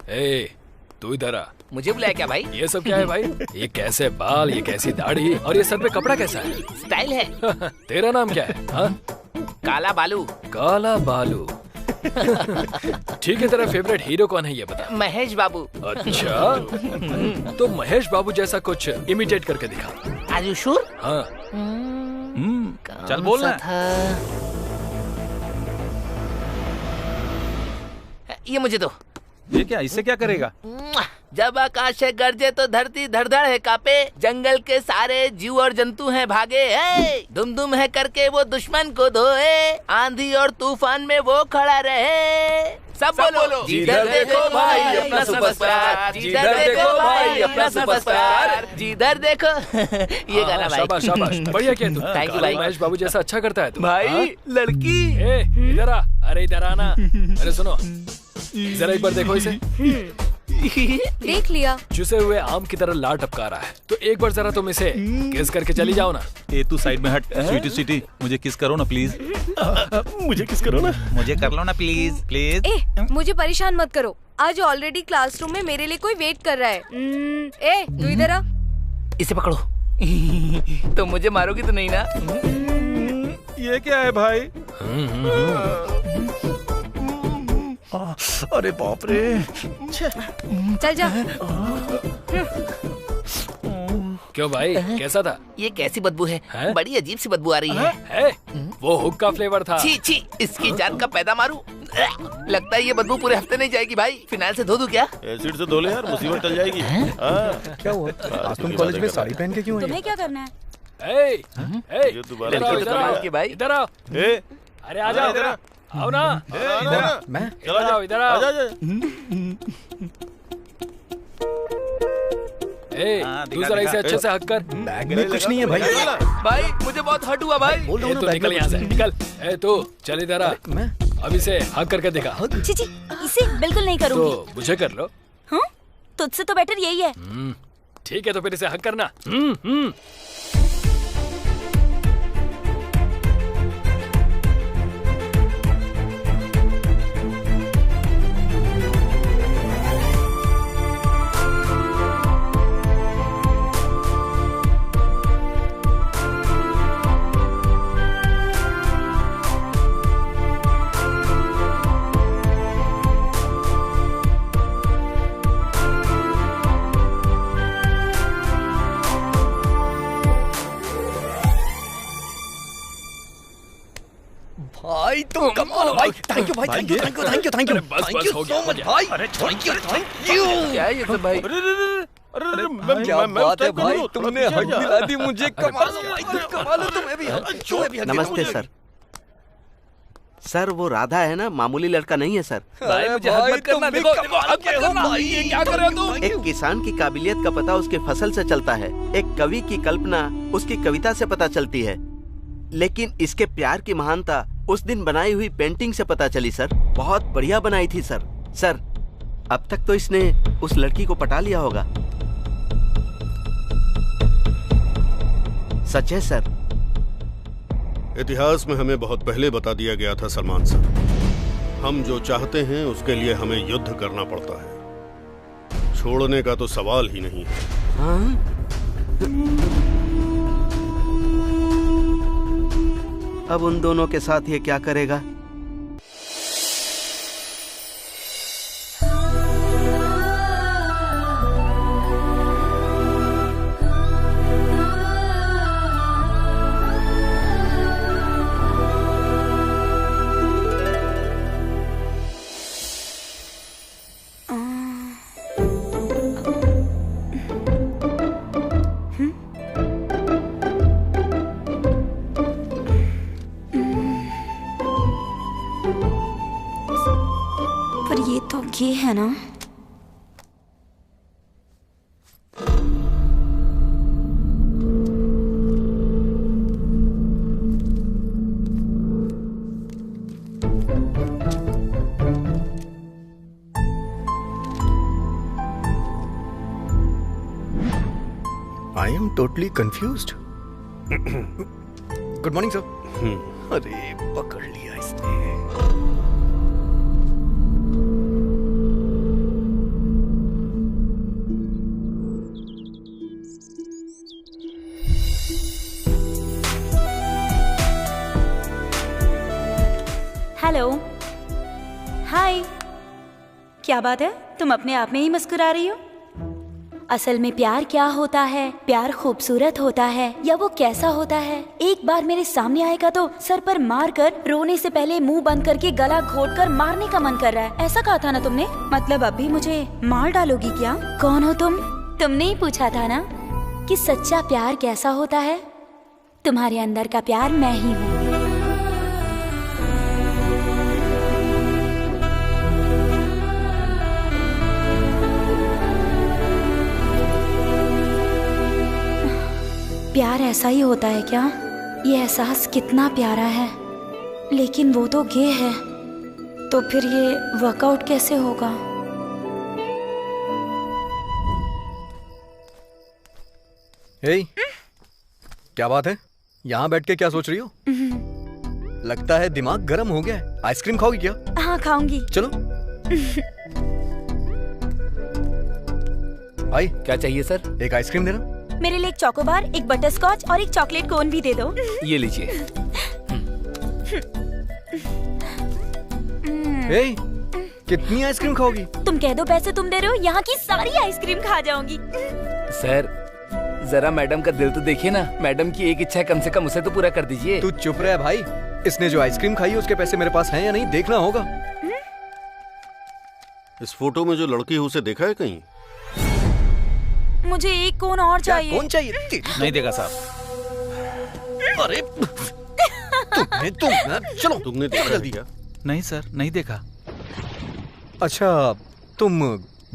[SPEAKER 5] ए, तू इधर आ।
[SPEAKER 10] मुझे बुलाया क्या भाई?
[SPEAKER 5] ये सब क्या है भाई? ये कैसे बाल, ये कैसी दाढ़ी और ये सर पे कपड़ा कैसा है?
[SPEAKER 10] स्टाइल है।
[SPEAKER 5] तेरा नाम क्या है? हाँ?
[SPEAKER 10] काला बालू।
[SPEAKER 5] काला बालू। ठीक है, तेरा फेवरेट हीरो कौन है ये बता।
[SPEAKER 10] महेश बाबू।
[SPEAKER 5] अच्छा, तो महेश बाबू जैसा कुछ इमिटेट करके दिखा।
[SPEAKER 10] Are you sure?
[SPEAKER 5] हाँ।
[SPEAKER 2] चल बोल ना।
[SPEAKER 10] ये मुझे दो।
[SPEAKER 2] ये क्या, इससे क्या करेगा?
[SPEAKER 10] जब आकाश से गरजे तो धरती धड़धड़ है कापे, जंगल के सारे जीव और जंतु हैं भागे, दुम दुम है करके वो दुश्मन को धोए, आंधी और तूफान में वो खड़ा रहे। सब बोलो। जिधर देखो भाई अपना सुपरस्टार, जिधर देखो भाई अपना सुपरस्टार, जिधर देखो। ये गाना भाई।
[SPEAKER 5] शाबाश शाबाश, बढ़िया किया तू।
[SPEAKER 10] थैंक यू भाई।
[SPEAKER 5] महेश बाबू जैसा अच्छा करता है तू।
[SPEAKER 10] भाई लड़की।
[SPEAKER 5] ए, इधर आ। अरे इधर आना। अरे सुनो, जरा एक बार देखो इसे।
[SPEAKER 7] देख लिया।
[SPEAKER 5] चुसे हुए आम की तरह लार टपका रहा है, तो एक बार जरा तुम इसे किस करके चली जाओ ना।
[SPEAKER 2] ए तू साइड में हट। स्वीटी स्वीटी, मुझे किस करो ना प्लीज।
[SPEAKER 3] मुझे किस करो ना।
[SPEAKER 2] मुझे कर लो ना प्लीज प्लीज।
[SPEAKER 7] ए, मुझे परेशान मत करो। आज ऑलरेडी क्लासरूम में मेरे लिए कोई वेट कर रहा है। ए, तू इधर आ।
[SPEAKER 10] इसे पकड़ो। तो मुझे मारोगी तो नहीं ना?
[SPEAKER 2] ये क्या है भाई? अरे बाप रे।
[SPEAKER 7] चल जा।
[SPEAKER 5] क्यों भाई, कैसा था?
[SPEAKER 10] ये कैसी बदबू है? बड़ी अजीब सी बदबू आ रही है।
[SPEAKER 5] वो हुक्का फ्लेवर था।
[SPEAKER 10] छी छी, इसकी जान का पैदा मारू। लगता है ये बदबू पूरे हफ्ते नहीं जाएगी भाई। फिनाइल से धो दूं क्या?
[SPEAKER 3] एसिड से धो ले यार, मुसीबत टल जाएगी।
[SPEAKER 9] क्या हुआ? आज तुम कॉलेज में साड़ी पहन के क्यों आई?
[SPEAKER 7] तुम्हें क्या करना है?
[SPEAKER 3] ये दोबारा
[SPEAKER 5] इधर आओ। अरे आ जाओ, आओ ना।
[SPEAKER 9] मैं
[SPEAKER 5] चला जाओ, इधर आओ। तू जरा इसे अच्छे से हक कर।
[SPEAKER 9] बैग में कुछ नहीं है भाई।
[SPEAKER 10] भाई मुझे बहुत हर्ट हुआ भाई।
[SPEAKER 9] बोल रहा हूं ना,
[SPEAKER 5] तू
[SPEAKER 9] बैग
[SPEAKER 5] निकल
[SPEAKER 9] में
[SPEAKER 5] यहाँ से, निकल। ए तू चल इधर आ।
[SPEAKER 9] मैं
[SPEAKER 5] अब इसे हक करके दिखा।
[SPEAKER 7] छी छी, इसे बिल्कुल नहीं करूंगी।
[SPEAKER 5] तो मुझे कर लो।
[SPEAKER 7] हाँ? तुझसे तो बेटर यही है।
[SPEAKER 5] ठीक है, तो फिर इसे हक करना।
[SPEAKER 9] भाई तुम कमाल भाई। थैंक यू भाई, thank you thank you thank you thank you.
[SPEAKER 5] बस
[SPEAKER 9] थैंक
[SPEAKER 5] बस
[SPEAKER 9] यू
[SPEAKER 5] हो
[SPEAKER 9] सो
[SPEAKER 5] गया।
[SPEAKER 9] मच भाई।
[SPEAKER 5] अरे
[SPEAKER 9] थैंक यू थैंक यू।
[SPEAKER 10] क्या है ये सब भाई?
[SPEAKER 9] क्या बात है भाई, तुमने हक दिला दी मुझे। कमाल हो भाई, तुम कमाल हो। तुम्हें भी हक।
[SPEAKER 4] नमस्ते सर। सर वो राधा है ना, मामूली लड़का नहीं है सर।
[SPEAKER 5] भाई मुझे हक मत करना। देखो हक मत करना। ये क्या कर रहे हो तुम?
[SPEAKER 4] एक किसान की काबिलियत का पता उसके फसल से चलता है, एक कवि की कल्पना उसकी कविता से पता चलती है, लेकिन इसके प्यार की महानता उस दिन बनाई हुई पेंटिंग से पता चली सर। बहुत बढ़िया बनाई थी सर। सर अब तक तो इसने उस लड़की को पटा लिया होगा। सच है सर।
[SPEAKER 1] इतिहास में हमें बहुत पहले बता दिया गया था सलमान सर, हम जो चाहते हैं उसके लिए हमें युद्ध करना पड़ता है, छोड़ने का तो सवाल ही नहीं है।
[SPEAKER 4] हाँ? अब उन दोनों के साथ ये क्या करेगा?
[SPEAKER 7] ये है ना?
[SPEAKER 9] I am totally confused. Good morning sir. अरे पकड़ लिया इसने।
[SPEAKER 7] हेलो, हाय। क्या बात है, तुम अपने आप में ही मुस्कुरा रही हो? असल में प्यार क्या होता है, प्यार खूबसूरत होता है या वो कैसा होता है, एक बार मेरे सामने आएगा तो सर पर मार कर रोने से पहले मुंह बंद करके गला घोट कर मारने का मन कर रहा है। ऐसा कहा था ना तुमने? मतलब अब भी मुझे मार डालोगी क्या? कौन हो तुम? तुमने ही पूछा था ना कि सच्चा प्यार कैसा होता है। तुम्हारे अंदर का प्यार मैं ही हूँ। प्यार ऐसा ही होता है क्या? ये एहसास कितना प्यारा है, लेकिन वो तो गे है, तो फिर ये वर्कआउट कैसे होगा?
[SPEAKER 9] हे, क्या बात है? यहाँ बैठ के क्या सोच रही हो? लगता है दिमाग गर्म हो गया है। आइसक्रीम खाओगी क्या?
[SPEAKER 7] हाँ खाऊंगी।
[SPEAKER 9] चलो। भाई
[SPEAKER 10] क्या चाहिए सर?
[SPEAKER 9] एक आइसक्रीम देना।
[SPEAKER 7] मेरे लिए एक चोकोबार, एक बटर स्कॉच और एक चॉकलेट कोन भी दे दो।
[SPEAKER 10] ये लीजिए।
[SPEAKER 9] हे, कितनी आइसक्रीम खाओगी?
[SPEAKER 7] तुम कह दो पैसे तुम दे रहे हो, यहाँ की सारी आइसक्रीम खा जाऊंगी।
[SPEAKER 10] सर जरा मैडम का दिल तो देखिए ना, मैडम की एक इच्छा है कम से कम उसे तो पूरा कर दीजिए।
[SPEAKER 9] तू चुप रह भाई। इसने जो आइसक्रीम खाई है उसके पैसे मेरे पास हैं या नहीं देखना होगा।
[SPEAKER 1] इस फोटो में जो लड़की है उसे देखा है कहीं?
[SPEAKER 7] मुझे एक कोन और चाहिए।
[SPEAKER 9] कौन चाहिए?
[SPEAKER 2] नहीं देगा साहब।
[SPEAKER 9] अरे चलो।
[SPEAKER 1] तुमने देखा दिया?
[SPEAKER 2] नहीं सर, नहीं देखा।
[SPEAKER 9] अच्छा, तुम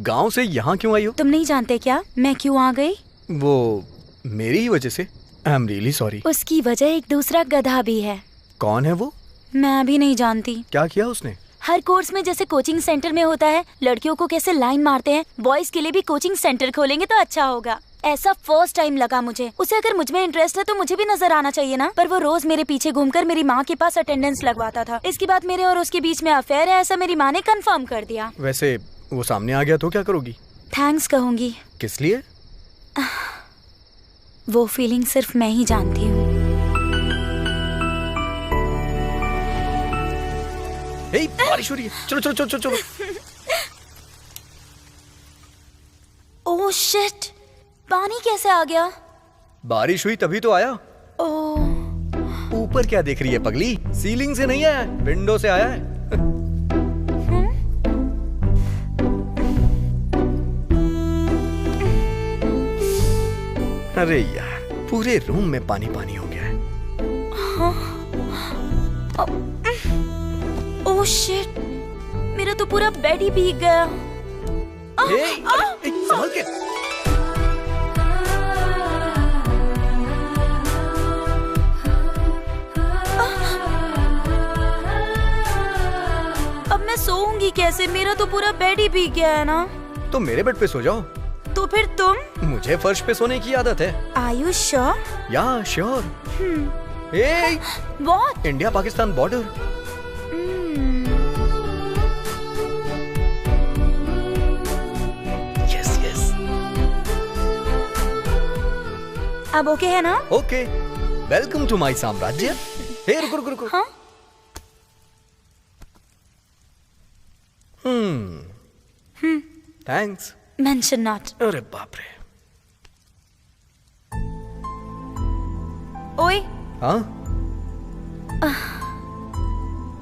[SPEAKER 9] गांव से यहाँ क्यों आई हो?
[SPEAKER 7] तुम नहीं जानते क्या मैं क्यों आ गई?
[SPEAKER 9] वो मेरी ही वजह से। I am really sorry.
[SPEAKER 7] उसकी वजह एक दूसरा गधा भी है।
[SPEAKER 9] कौन है वो?
[SPEAKER 7] मैं अभी नहीं जानती।
[SPEAKER 9] क्या किया उसने?
[SPEAKER 7] हर कोर्स में जैसे कोचिंग सेंटर में होता है, लड़कियों को कैसे लाइन मारते हैं, बॉयज के लिए भी कोचिंग सेंटर खोलेंगे तो अच्छा होगा। ऐसा फर्स्ट टाइम लगा मुझे। उसे अगर मुझ में इंटरेस्ट है तो मुझे भी नजर आना चाहिए ना। पर वो रोज मेरे पीछे घूमकर मेरी माँ के पास अटेंडेंस लगवाता था। इसके बाद मेरे और उसके बीच में अफेयर है, ऐसा मेरी माँ ने कंफर्म कर दिया।
[SPEAKER 9] वैसे वो सामने आ गया तो क्या करोगी?
[SPEAKER 7] थैंक्स कहूंगी।
[SPEAKER 9] किस लिए?
[SPEAKER 7] वो फीलिंग सिर्फ मैं ही जानती हूँ।
[SPEAKER 9] बारिश हो रही है। चलो चलो चलो चलो।
[SPEAKER 7] ओह शिट, पानी कैसे आ गया?
[SPEAKER 9] बारिश हुई तभी तो आया।
[SPEAKER 7] ओह,
[SPEAKER 9] ऊपर क्या देख रही है पगली? सीलिंग से नहीं आया है, विंडो से आया है। अरे यार, पूरे रूम में पानी पानी हो गया है।
[SPEAKER 7] ओह शिट, मेरा तो पूरा बेड ही भीग गया।
[SPEAKER 9] संभल के।
[SPEAKER 7] अब मैं सोऊंगी कैसे? मेरा तो पूरा बेड ही भीग गया है ना।
[SPEAKER 9] तो मेरे बेड पे सो जाओ।
[SPEAKER 7] तो फिर तुम?
[SPEAKER 9] मुझे फर्श पे सोने की आदत है।
[SPEAKER 7] Are you sure?
[SPEAKER 9] या sure.
[SPEAKER 7] What?
[SPEAKER 9] India Pakistan border. Yes yes.
[SPEAKER 7] अब ओके है ना?
[SPEAKER 9] ओके, वेलकम टू माय साम्राज्य। हे रुको रुको रुको।
[SPEAKER 7] हाँ?
[SPEAKER 9] थैंक्स।
[SPEAKER 7] Mention not.
[SPEAKER 9] अरे बाप रे।
[SPEAKER 7] ओए,
[SPEAKER 9] हाँ?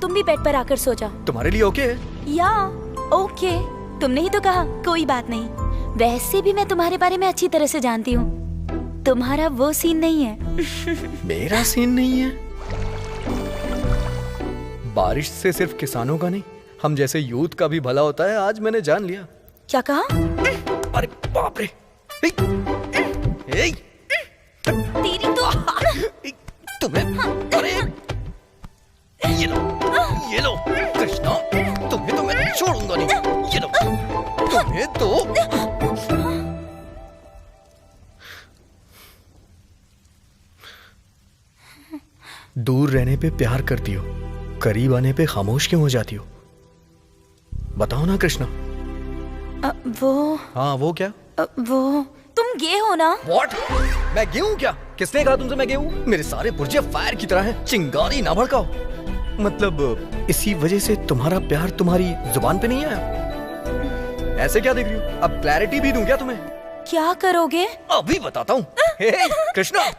[SPEAKER 7] तुम भी बेड पर आकर सो जाओ।
[SPEAKER 9] तुम्हारे लिए ओके है?
[SPEAKER 7] या ओके, तुमने ही तो कहा, कोई बात नहीं। वैसे भी मैं तुम्हारे बारे में अच्छी तरह से जानती हूँ। तुम्हारा वो सीन नहीं है।
[SPEAKER 9] मेरा सीन नहीं है? बारिश से सिर्फ किसानों का नहीं, हम जैसे यूथ का भी भला होता है, आज मैंने जान लिया।
[SPEAKER 7] क्या कहा?
[SPEAKER 9] अरे बाप रे।
[SPEAKER 7] तेरी तो
[SPEAKER 9] तुम्हें, अरे ये लो कृष्णा, तुम्हें तो मैं छोड़ूंगा नहीं। ये लो, तुम्हें तो दूर रहने पे प्यार करती हो, करीब आने पे खामोश क्यों हो जाती हो? बताओ ना कृष्णा।
[SPEAKER 7] वो
[SPEAKER 9] हाँ वो क्या?
[SPEAKER 7] वो तुम गे हो ना?
[SPEAKER 9] What? मैं गे हूँ क्या? किसने कहा तुमसे मैं गे हूँ? मेरे सारे पुर्जे फायर की तरह हैं, चिंगारी ना भड़काओ। मतलब इसी वजह से तुम्हारा प्यार तुम्हारी जुबान पे नहीं आया? ऐसे क्या देख रही हो? अब क्लैरिटी भी दूं क्या तुम्हें?
[SPEAKER 7] क्या करोगे?
[SPEAKER 9] अभी बताता हूँ। हे कृष्णा।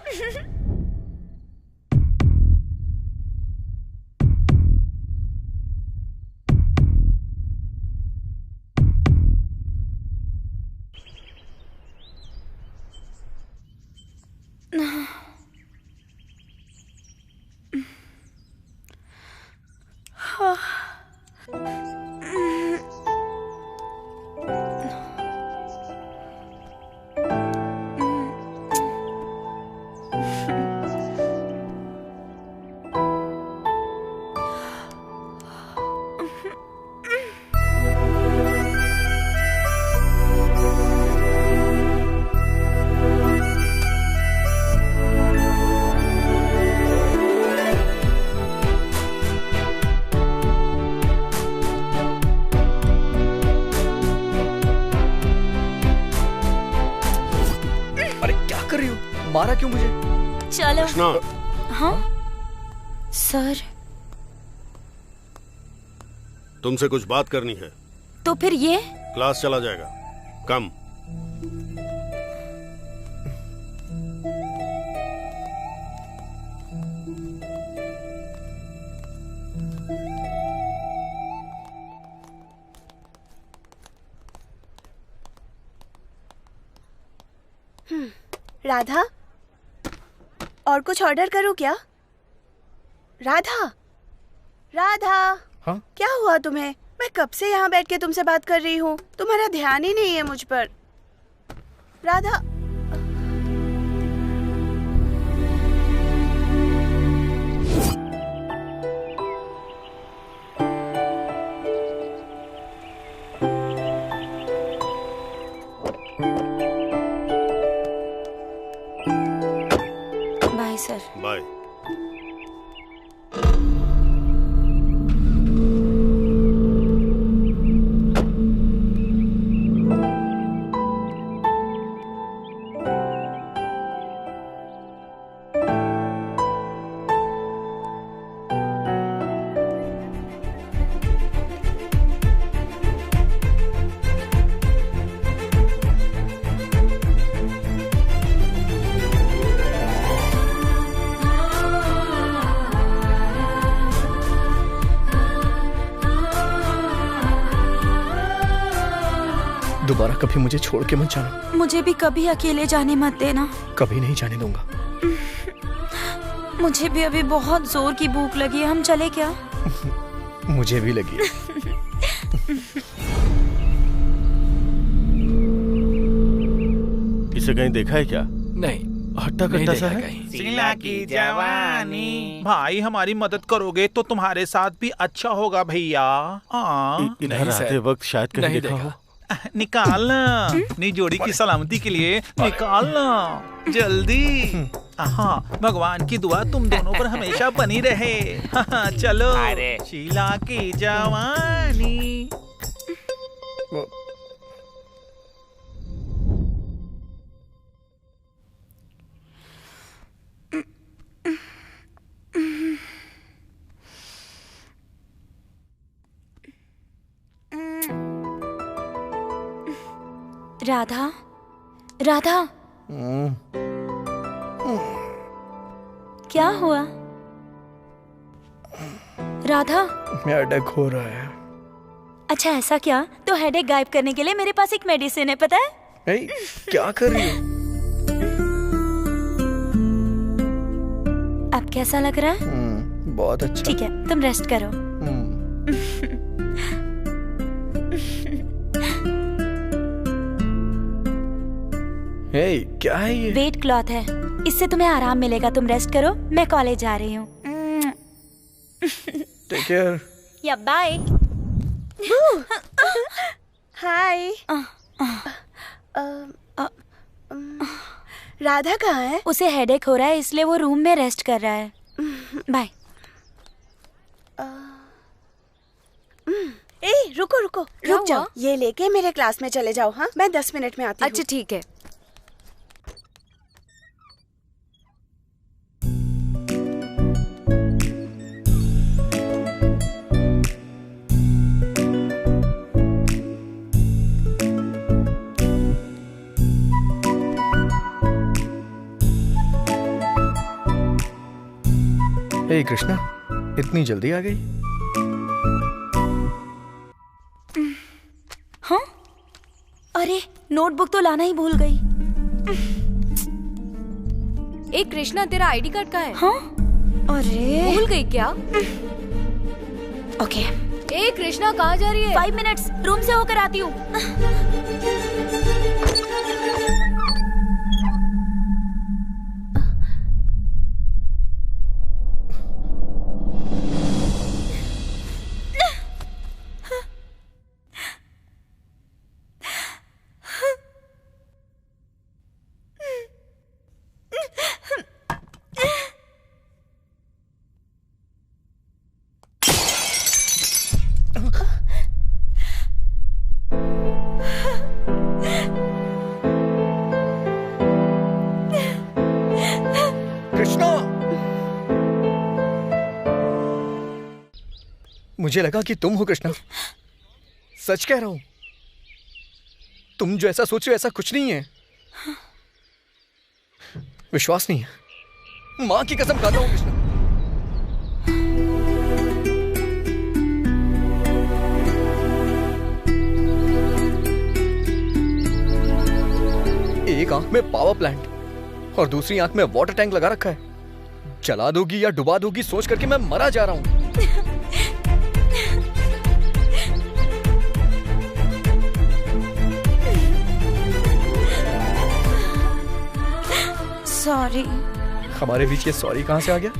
[SPEAKER 9] मारा क्यों मुझे?
[SPEAKER 7] चलो।
[SPEAKER 1] कृष्णा।
[SPEAKER 7] हाँ सर।
[SPEAKER 1] तुमसे कुछ बात करनी है।
[SPEAKER 7] तो फिर ये
[SPEAKER 1] क्लास चला जाएगा। कम।
[SPEAKER 6] राधा, और कुछ ऑर्डर करूं क्या? राधा, राधा।
[SPEAKER 9] हाँ?
[SPEAKER 6] क्या हुआ तुम्हें? मैं कब से यहाँ बैठ के तुमसे बात कर रही हूँ, तुम्हारा ध्यान ही नहीं है मुझ पर। राधा।
[SPEAKER 7] Bye sir.
[SPEAKER 1] बाय।
[SPEAKER 9] दोबारा कभी मुझे छोड़ के मत जाना।
[SPEAKER 7] मुझे भी कभी अकेले जाने मत देना।
[SPEAKER 9] कभी नहीं जाने दूंगा।
[SPEAKER 7] मुझे भी अभी बहुत जोर की भूख लगी है, हम चले क्या?
[SPEAKER 9] मुझे भी लगी।
[SPEAKER 3] इसे कहीं देखा है क्या?
[SPEAKER 5] नहीं,
[SPEAKER 3] हट्टा कट्टा सा है।
[SPEAKER 2] शीला की जवानी। भाई हमारी मदद करोगे तो तुम्हारे साथ भी अच्छा होगा भैया।
[SPEAKER 3] इधर आते वक्त शायद कहीं देखा हो।
[SPEAKER 2] निकालना अपनी जोड़ी की सलामती के लिए, निकालना जल्दी। हाँ, भगवान की दुआ तुम दोनों पर हमेशा बनी रहे। हाँ, चलो। शीला की जवानी।
[SPEAKER 7] राधा, राधा। क्या हुआ? राधा,
[SPEAKER 9] हेडेक हो रहा है।
[SPEAKER 7] अच्छा ऐसा क्या? तो हेडेक गायब करने के लिए मेरे पास एक मेडिसिन है, पता है?
[SPEAKER 9] नहीं, क्या कर रही हो?
[SPEAKER 7] अब कैसा लग रहा है?
[SPEAKER 9] बहुत अच्छा।
[SPEAKER 7] ठीक है, तुम रेस्ट करो।
[SPEAKER 9] हे, क्या है ये?
[SPEAKER 7] वेट क्लॉथ है, इससे तुम्हें आराम मिलेगा। तुम रेस्ट करो, मैं कॉलेज जा रही हूँ।
[SPEAKER 9] Take care.
[SPEAKER 7] या बाय।
[SPEAKER 6] हाय। राधा कहाँ है?
[SPEAKER 7] उसे हेडेक हो रहा है, इसलिए वो रूम में रेस्ट कर रहा है। बाय।
[SPEAKER 6] ए रुको रुको, रुक जाओ, ये लेके मेरे क्लास में चले जाओ। हाँ, मैं 10 मिनट में आती हूँ।
[SPEAKER 7] अच्छा ठीक है।
[SPEAKER 9] हे कृष्णा, इतनी जल्दी आ गई?
[SPEAKER 7] हाँ? अरे नोटबुक तो लाना ही भूल गई।
[SPEAKER 11] एक कृष्णा, तेरा आईडी कार्ड कहाँ है?
[SPEAKER 7] हाँ? अरे
[SPEAKER 11] भूल गई क्या?
[SPEAKER 7] ओके।
[SPEAKER 11] ए कृष्णा, कहाँ जा रही है?
[SPEAKER 7] 5 मिनट्स, रूम से होकर आती हूँ।
[SPEAKER 9] मुझे लगा कि तुम हो कृष्णा। सच कह रहा हूं, तुम जो ऐसा सोच रहे हो ऐसा कुछ नहीं है। विश्वास नहीं है, मां की कसम खाता हूं कृष्णा। एक आंख में पावर प्लांट और दूसरी आंख में वाटर टैंक लगा रखा है। जला दोगी या डुबा दोगी सोच करके मैं मरा जा रहा हूं।
[SPEAKER 7] सॉरी।
[SPEAKER 9] हमारे बीच ये सॉरी कहां से आ गया?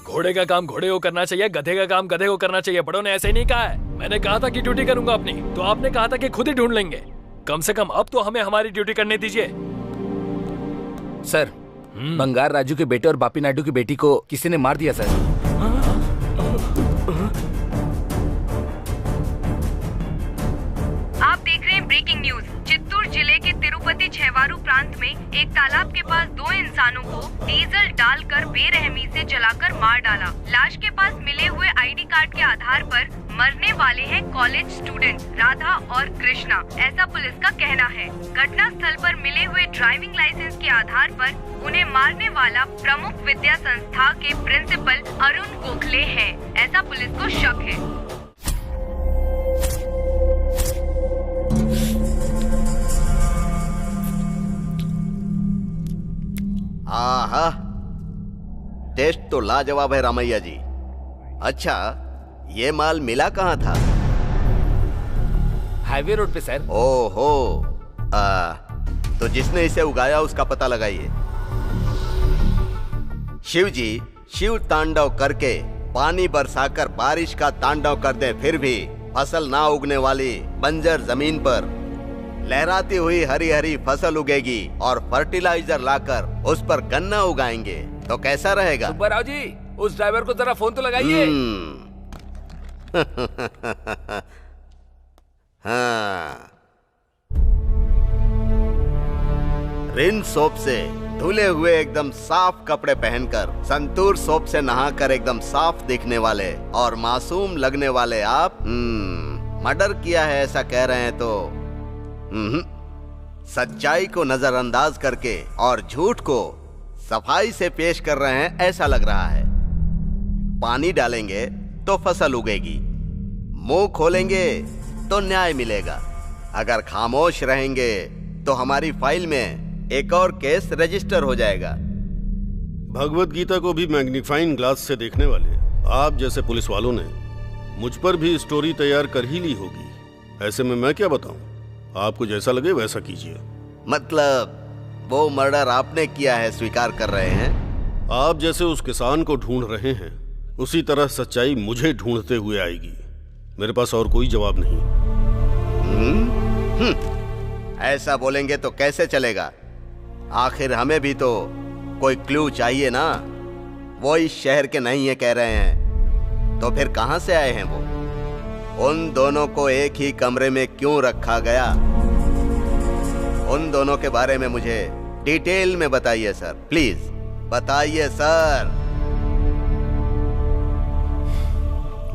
[SPEAKER 5] घोड़े का काम घोड़े को करना चाहिए, गधे का काम गधे को करना चाहिए। बड़ों ने ऐसे ही नहीं कहा है। मैंने कहा था कि ड्यूटी करूंगा अपनी, तो आपने कहा था कि खुद ही ढूंढ लेंगे। कम से कम अब तो हमें हमारी ड्यूटी करने दीजिए।
[SPEAKER 10] सर, बंगार राजू के बेटे और बापी नायडू की बेटी को किसी ने मार दिया सर।
[SPEAKER 12] आप देख रहे हैं ब्रेकिंग न्यूज। चित्तूर जिले के तिरुपति छेवारू प्रांत में एक तालाब के पास 2 इंसानों को डीजल डालकर बेरहमी से जलाकर मार डाला। लाश के पास मिले हुए आईडी कार्ड के आधार पर मरने वाले हैं कॉलेज स्टूडेंट राधा और कृष्णा, ऐसा पुलिस का कहना है। घटना स्थल पर मिले हुए ड्राइविंग लाइसेंस के आधार पर उन्हें मारने वाला प्रमुख विद्या संस्था के प्रिंसिपल अरुण गोखले है, ऐसा पुलिस को शक है।
[SPEAKER 4] आहा, टेस्ट तो लाजवाब है रामैया जी। अच्छा, ये माल मिला कहाँ था?
[SPEAKER 10] हाईवे रोड पे सर।
[SPEAKER 4] ओहो, तो जिसने इसे उगाया उसका पता लगाइए। शिव जी शिव तांडव करके पानी बरसाकर बारिश का तांडव कर दे, फिर भी फसल ना उगने वाली बंजर जमीन पर लहराती हुई हरी हरी फसल उगेगी और फर्टिलाइजर लाकर उस पर गन्ना उगाएंगे तो कैसा रहेगा?
[SPEAKER 10] सुब्बाराव जी, उस ड्राइवर को जरा फोन तो लगाइए।
[SPEAKER 4] हाँ, रिन सोप से धुले हुए एकदम साफ कपड़े पहनकर संतूर सोप से नहाकर एकदम साफ दिखने वाले और मासूम लगने वाले आप मर्डर किया है ऐसा कह रहे हैं तो सच्चाई को नजरअंदाज करके और झूठ को सफाई से पेश कर रहे हैं ऐसा लग रहा है। पानी डालेंगे तो फसल उगेगी, मुंह खोलेंगे तो न्याय मिलेगा, अगर खामोश रहेंगे तो हमारी फाइल में एक और केस रजिस्टर हो जाएगा।
[SPEAKER 1] भगवत गीता को भी मैग्नीफाइंग ग्लास से देखने वाले आप जैसे पुलिस वालों ने मुझ पर भी स्टोरी तैयार कर ही ली होगी। ऐसे में मैं क्या बताऊं, आपको जैसा लगे वैसा कीजिए।
[SPEAKER 4] मतलब वो मर्डर आपने किया है स्वीकार कर रहे हैं?
[SPEAKER 1] आप जैसे उस किसान को ढूंढ रहे हैं, उसी तरह सच्चाई मुझे ढूंढते हुए आएगी। मेरे पास और कोई जवाब नहीं।
[SPEAKER 4] ऐसा बोलेंगे तो कैसे चलेगा? आखिर हमें भी तो कोई क्लू चाहिए ना। वो इस शहर के नहीं है कह रहे हैं, तो फिर कहां से आए हैं वो? उन दोनों को एक ही कमरे में क्यों रखा गया? उन दोनों के बारे में मुझे डिटेल में बताइए सर, प्लीज बताइए सर।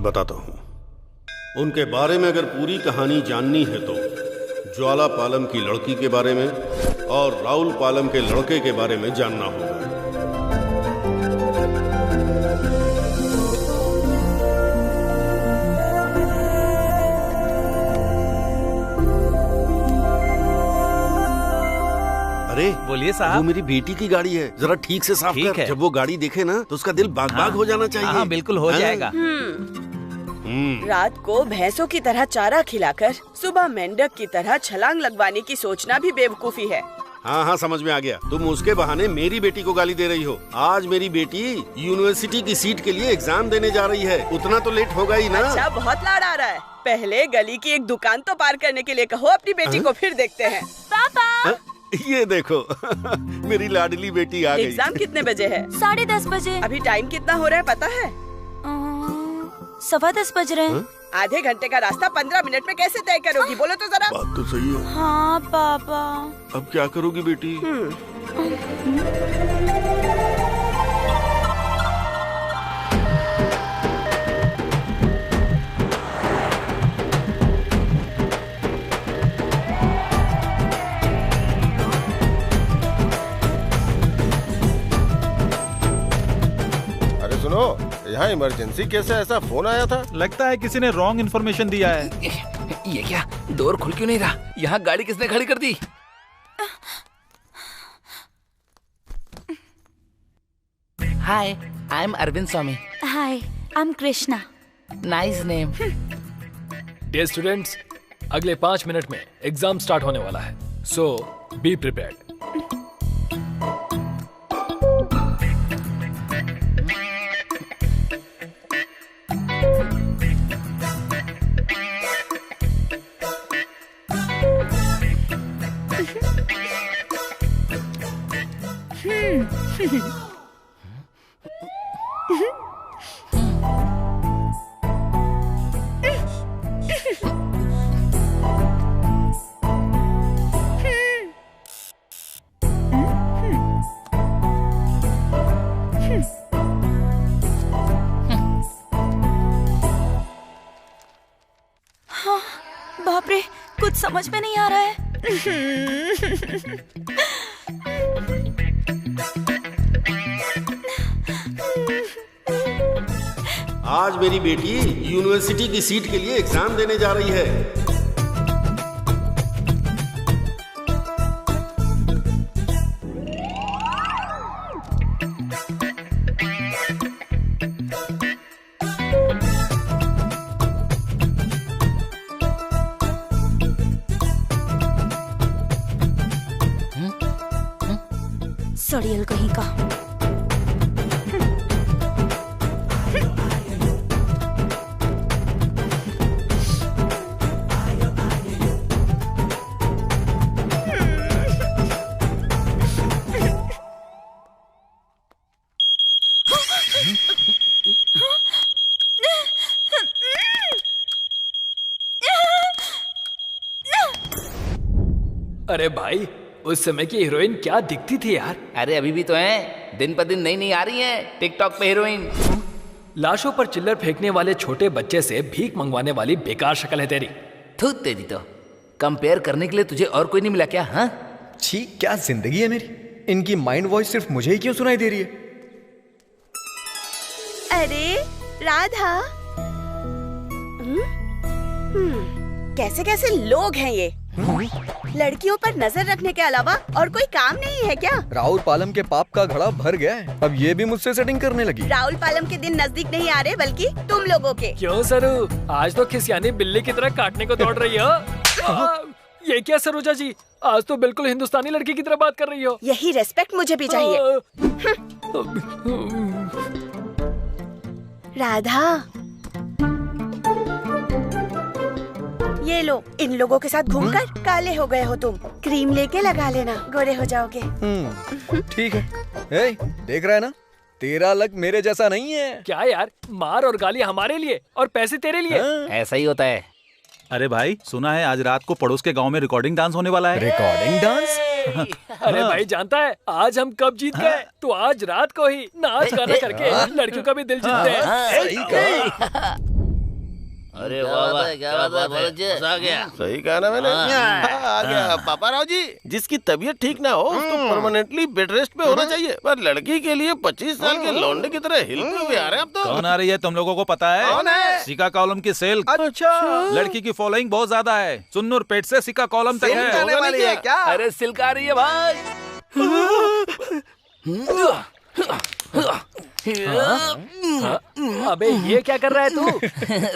[SPEAKER 1] बताता हूं। उनके बारे में अगर पूरी कहानी जाननी है तो ज्वाला पालम की लड़की के बारे में और राहुल पालम के लड़के के बारे में जानना होगा। अरे
[SPEAKER 2] बोलिए साहब।
[SPEAKER 1] वो मेरी बेटी की गाड़ी है, जरा ठीक से साफ कर। जब वो गाड़ी देखे ना तो उसका दिल बाग बाग हो जाना चाहिए।
[SPEAKER 2] हाँ, बिल्कुल हो जाएगा।
[SPEAKER 6] रात को भैंसों की तरह चारा खिलाकर सुबह मेंढक की तरह छलांग लगवाने की सोचना भी बेवकूफी है।
[SPEAKER 1] हाँ हाँ, समझ में आ गया। तुम उसके बहाने मेरी बेटी को गाली दे रही हो। आज मेरी बेटी यूनिवर्सिटी की सीट के लिए एग्जाम देने जा रही है, उतना तो लेट होगा ही ना।
[SPEAKER 6] अच्छा, बहुत लाड़ आ रहा है। पहले गली की एक दुकान तो पार करने के लिए कहो अपनी बेटी को, फिर देखते हैं।
[SPEAKER 11] पापा
[SPEAKER 1] ये देखो मेरी लाडली बेटी आ गई।
[SPEAKER 6] एग्जाम कितने बजे है?
[SPEAKER 11] 10:30 बजे।
[SPEAKER 6] अभी टाइम कितना हो रहा है पता है?
[SPEAKER 11] 10:15 बज रहे हैं।
[SPEAKER 6] आधे घंटे का रास्ता 15 मिनट में कैसे तय करोगी? बोलो तो जरा।
[SPEAKER 1] बात तो सही है।
[SPEAKER 11] हाँ पापा।
[SPEAKER 1] अब क्या करोगी बेटी?
[SPEAKER 3] सुनो, यहाँ इमरजेंसी कैसे ऐसा फोन आया था?
[SPEAKER 2] लगता है किसी ने रॉन्ग इन्फॉर्मेशन दिया है।
[SPEAKER 10] ये क्या, डोर खुल क्यों नहीं रहा? यहाँ गाड़ी किसने खड़ी कर दी? Hi, I am Arvind Swami.
[SPEAKER 11] Hi, I am Krishna.
[SPEAKER 10] Nice name.
[SPEAKER 5] Dear students, अगले 5 मिनट में एग्जाम स्टार्ट होने वाला है, सो बी प्रिपेयर्ड।
[SPEAKER 11] बाप रे, कुछ समझ में नहीं आ रहा है।
[SPEAKER 1] आज मेरी बेटी यूनिवर्सिटी की सीट के लिए एग्जाम देने जा रही है।
[SPEAKER 11] सड़ियल कहीं का।
[SPEAKER 5] अरे भाई, उस समय की हीरोइन क्या दिखती थी यार।
[SPEAKER 10] अरे अभी भी तो है, दिन पर दिन नई नई आ रही है टिकटॉक पे हीरोइन।
[SPEAKER 5] लाशों पर चिल्लर फेंकने वाले छोटे बच्चे से भीख मंगवाने वाली बेकार शक्ल है तेरी।
[SPEAKER 10] थू तेरी तो। कंपेयर करने के लिए तुझे और कोई नहीं मिला क्या? हाँ,
[SPEAKER 9] छी, क्या जिंदगी है मेरी। इनकी माइंड वॉइस सिर्फ मुझे ही क्यों सुनाई दे रही है?
[SPEAKER 6] अरे राधा, कैसे कैसे लोग हैं ये। लड़कियों पर नजर रखने के अलावा और कोई काम नहीं है क्या?
[SPEAKER 9] राहुल पालम के पाप का घड़ा भर गया है, अब ये भी मुझसे सेटिंग करने लगी।
[SPEAKER 6] राहुल पालम के दिन नजदीक नहीं आ रहे, बल्कि तुम लोगों के।
[SPEAKER 5] क्यों सरू, आज तो खिसियानी बिल्ली की तरह काटने को दौड़ रही हो। ये क्या सरोजा जी, आज तो बिल्कुल हिंदुस्तानी लड़की की तरह बात कर रही हो।
[SPEAKER 6] यही रेस्पेक्ट मुझे भी चाहिए। राधा, ये लो, इन लोगों के साथ घूमकर काले हो गए हो तुम। क्रीम लेके लगा लेना, गोरे हो जाओगे।
[SPEAKER 9] ठीक है। ए, देख रहा है ना, तेरा लक मेरे जैसा नहीं है।
[SPEAKER 5] क्या यार, मार और गाली हमारे लिए और पैसे तेरे लिए।
[SPEAKER 10] ऐसा ही होता है।
[SPEAKER 2] अरे भाई, सुना है आज रात को पड़ोस के गांव में रिकॉर्डिंग डांस होने वाला है।
[SPEAKER 9] Recording dance?
[SPEAKER 5] अरे भाई, जानता है आज हम कब जीत गए? तो आज रात को ही नाच गाना करके लड़कियों का भी दिल जीतते हैं।
[SPEAKER 3] अरे वाह वाह, क्या बात है, मजा आ गया। सही कहा ना मैंने। आ गया पापा राव जी। जिसकी तबीयत ठीक ना हो उसको परमानेंटली बेड रेस्ट पे होना चाहिए, पर लड़की के लिए 25 साल के लौंडे की तरह हिलते हुए आ रहे हैं अब तो।
[SPEAKER 2] कौन आ रही है तुम लोगों को पता है?
[SPEAKER 3] कौन है?
[SPEAKER 2] सिका कॉलम की सेल।
[SPEAKER 3] अच्छा,
[SPEAKER 2] लड़की की फॉलोइंग बहुत ज्यादा है, चुन्नूर पेट से सिका कॉलम तक है।
[SPEAKER 3] क्या?
[SPEAKER 10] अरे सिल्क आ रही है भाई।
[SPEAKER 5] अबे ये क्या कर रहा है तू?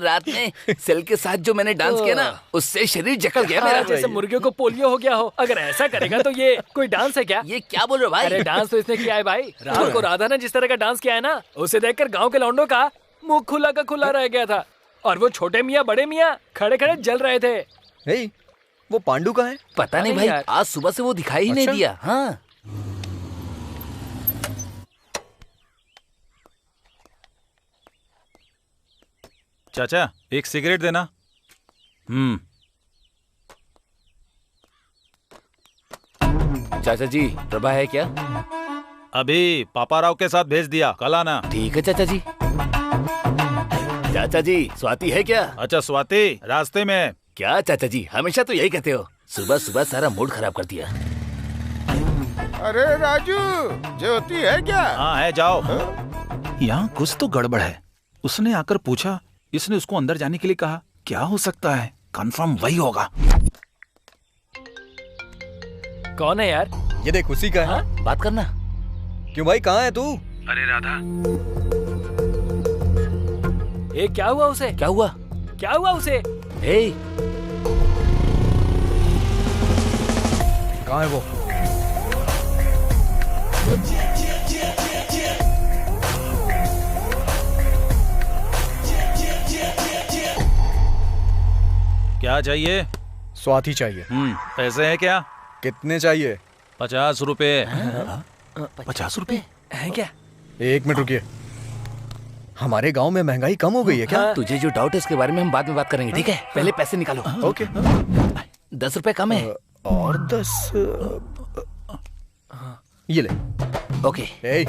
[SPEAKER 10] रात में सेल के साथ जो मैंने डांस किया ना, उससे शरीर जकड़ गया मेरा।
[SPEAKER 5] जैसे मुर्गियों को पोलियो हो गया हो। अगर ऐसा करेगा तो ये कोई डांस है क्या?
[SPEAKER 10] ये क्या बोल रहे हो भाई?
[SPEAKER 5] अरे डांस तो इसने किया है भाई। रात को राधा ने जिस तरह का डांस किया है ना, उसे देखकर गांव के लौंडों का मुंह खुला का खुला रह गया था। और वो छोटे मियाँ बड़े मियाँ खड़े खड़े जल रहे थे।
[SPEAKER 9] वो पांडू का है?
[SPEAKER 10] पता नहीं भाई, आज सुबह से वो दिखाई ही नहीं दिया। हाँ,
[SPEAKER 2] चाचा एक सिगरेट देना।
[SPEAKER 10] चाचा जी, प्रभा है क्या?
[SPEAKER 2] अभी पापा राव के साथ भेज दिया, कल आना।
[SPEAKER 10] ठीक है चाचा जी। चाचा जी, स्वाति है क्या?
[SPEAKER 2] अच्छा, स्वाति रास्ते में।
[SPEAKER 10] क्या चाचा जी, हमेशा तो यही कहते हो। सुबह सुबह सारा मूड खराब कर दिया।
[SPEAKER 3] अरे राजू, ज्योति है क्या?
[SPEAKER 2] हाँ है, जाओ। यहाँ कुछ तो गड़बड़ है। उसने आकर पूछा, इसने उसको अंदर जाने के लिए कहा। क्या हो सकता है? कंफर्म वही होगा।
[SPEAKER 5] कौन है यार?
[SPEAKER 9] ये देख, उसी का है।
[SPEAKER 10] बात करना।
[SPEAKER 9] क्यों भाई, कहाँ है तू?
[SPEAKER 2] अरे राधा,
[SPEAKER 5] ए क्या हुआ उसे?
[SPEAKER 10] क्या हुआ?
[SPEAKER 5] क्या हुआ उसे?
[SPEAKER 9] कहाँ है वो?
[SPEAKER 2] क्या चाहिए?
[SPEAKER 9] स्वाति चाहिए।
[SPEAKER 2] पैसे हैं क्या?
[SPEAKER 9] कितने चाहिए?
[SPEAKER 2] 50 रुपए। 50 रुपए
[SPEAKER 5] है क्या?
[SPEAKER 9] 1 मिनट रुकिए। हमारे गांव में महंगाई कम हो गई है क्या?
[SPEAKER 10] तुझे जो डाउट है इसके बारे में हम बाद में बात करेंगे, ठीक है? पहले पैसे निकालो।
[SPEAKER 9] ओके।
[SPEAKER 10] 10 रुपए कम है।
[SPEAKER 9] और 10 ये ले।
[SPEAKER 10] ओके।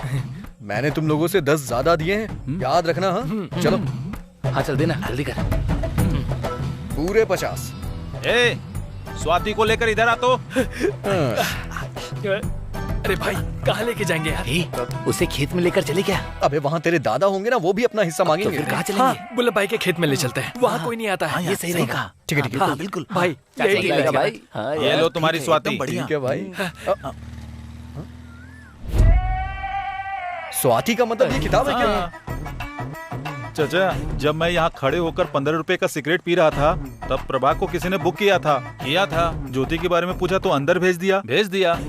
[SPEAKER 9] मैंने तुम लोगों से 10 ज्यादा दिए हैं, याद रखना। हाँ चलो।
[SPEAKER 10] हाँ चल देना, जल्दी कर।
[SPEAKER 9] पूरे 50।
[SPEAKER 2] स्वाति को लेकर इधर आ तो।
[SPEAKER 5] अरे भाई, कहाँ लेके जाएंगे यार?
[SPEAKER 10] उसे खेत में लेकर चले क्या?
[SPEAKER 9] अबे वहाँ तेरे दादा होंगे ना, वो भी अपना हिस्सा मांगेंगे।
[SPEAKER 10] तो फिर कहाँ चलेंगे?
[SPEAKER 5] हाँ, बुल्लभ भाई के खेत में ले चलते हैं। वहाँ कोई नहीं आता है।
[SPEAKER 10] ये सही रहेगा।
[SPEAKER 9] ठीक है, ठीक है।
[SPEAKER 10] हाँ बिल्कुल
[SPEAKER 5] भाई,
[SPEAKER 10] भाई।
[SPEAKER 2] ये लो तुम्हारी स्वाति।
[SPEAKER 9] ठीक है भाई। स्वाति का मतलब ये किताब है क्या?
[SPEAKER 2] चाचा, जब मैं यहाँ खड़े होकर 15 रुपए का सिगरेट पी रहा था, तब प्रभा को किसी ने बुक किया था। ज्योति के बारे में पूछा तो अंदर भेज दिया।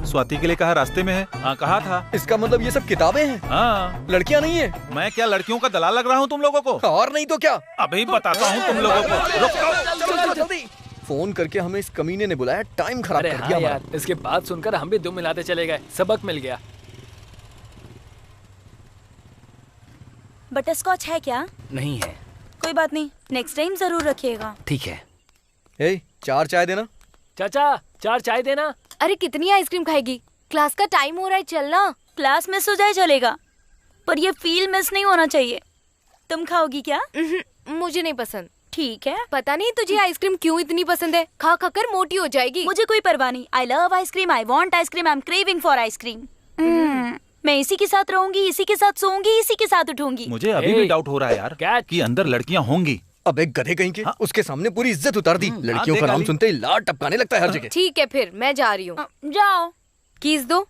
[SPEAKER 2] स्वाति के लिए कहा रास्ते में है। हाँ, कहा था।
[SPEAKER 9] इसका मतलब ये सब किताबें हैं?
[SPEAKER 2] हाँ।
[SPEAKER 9] लड़कियाँ नहीं है?
[SPEAKER 2] मैं क्या लड़कियों का दलाल लग रहा हूँ तुम लोगों को?
[SPEAKER 9] और नहीं तो क्या?
[SPEAKER 2] अभी बताता हूँ तुम लोगों को।
[SPEAKER 9] जल्दी। फोन करके हमें इस कमीने ने बुलाया, टाइम खराब कर दिया
[SPEAKER 5] यार। इसके बात सुनकर हम भी दुम मिलाते चले गए, सबक मिल गया।
[SPEAKER 11] बटरस्कॉच है क्या?
[SPEAKER 10] नहीं है।
[SPEAKER 11] कोई बात नहीं, नेक्स्ट टाइम जरूर रखिएगा।
[SPEAKER 10] ठीक है।
[SPEAKER 9] 4 चाय देना।
[SPEAKER 5] चाचा, 4 चाय देना।
[SPEAKER 13] अरे कितनी आइसक्रीम खाएगी? क्लास का टाइम हो रहा है, चलना।
[SPEAKER 11] क्लास मिस हो जाए चलेगा, पर ये फील मिस नहीं होना चाहिए। तुम खाओगी क्या?
[SPEAKER 13] मुझे नहीं पसंद।
[SPEAKER 11] ठीक है।
[SPEAKER 13] पता नहीं तुझे आइसक्रीम क्यों इतनी पसंद है, खा खा कर मोटी हो जाएगी।
[SPEAKER 11] मुझे कोई परवाह नहीं। I love ice cream, I want ice cream, I am craving for ice cream. मैं इसी के साथ रहूंगी, इसी के साथ सोऊंगी, इसी के साथ उठूंगी।
[SPEAKER 2] मुझे अभी भी डाउट हो रहा है यार कि अंदर लड़कियां होंगी।
[SPEAKER 9] अब एक गधे कहीं के। हाँ? उसके सामने पूरी इज्जत उतार दी। लड़कियों का नाम सुनते ही लार टपकाने लगता है हर जगह।
[SPEAKER 13] ठीक है, फिर मैं जा रही हूँ।
[SPEAKER 11] जाओ।
[SPEAKER 13] कीज दो।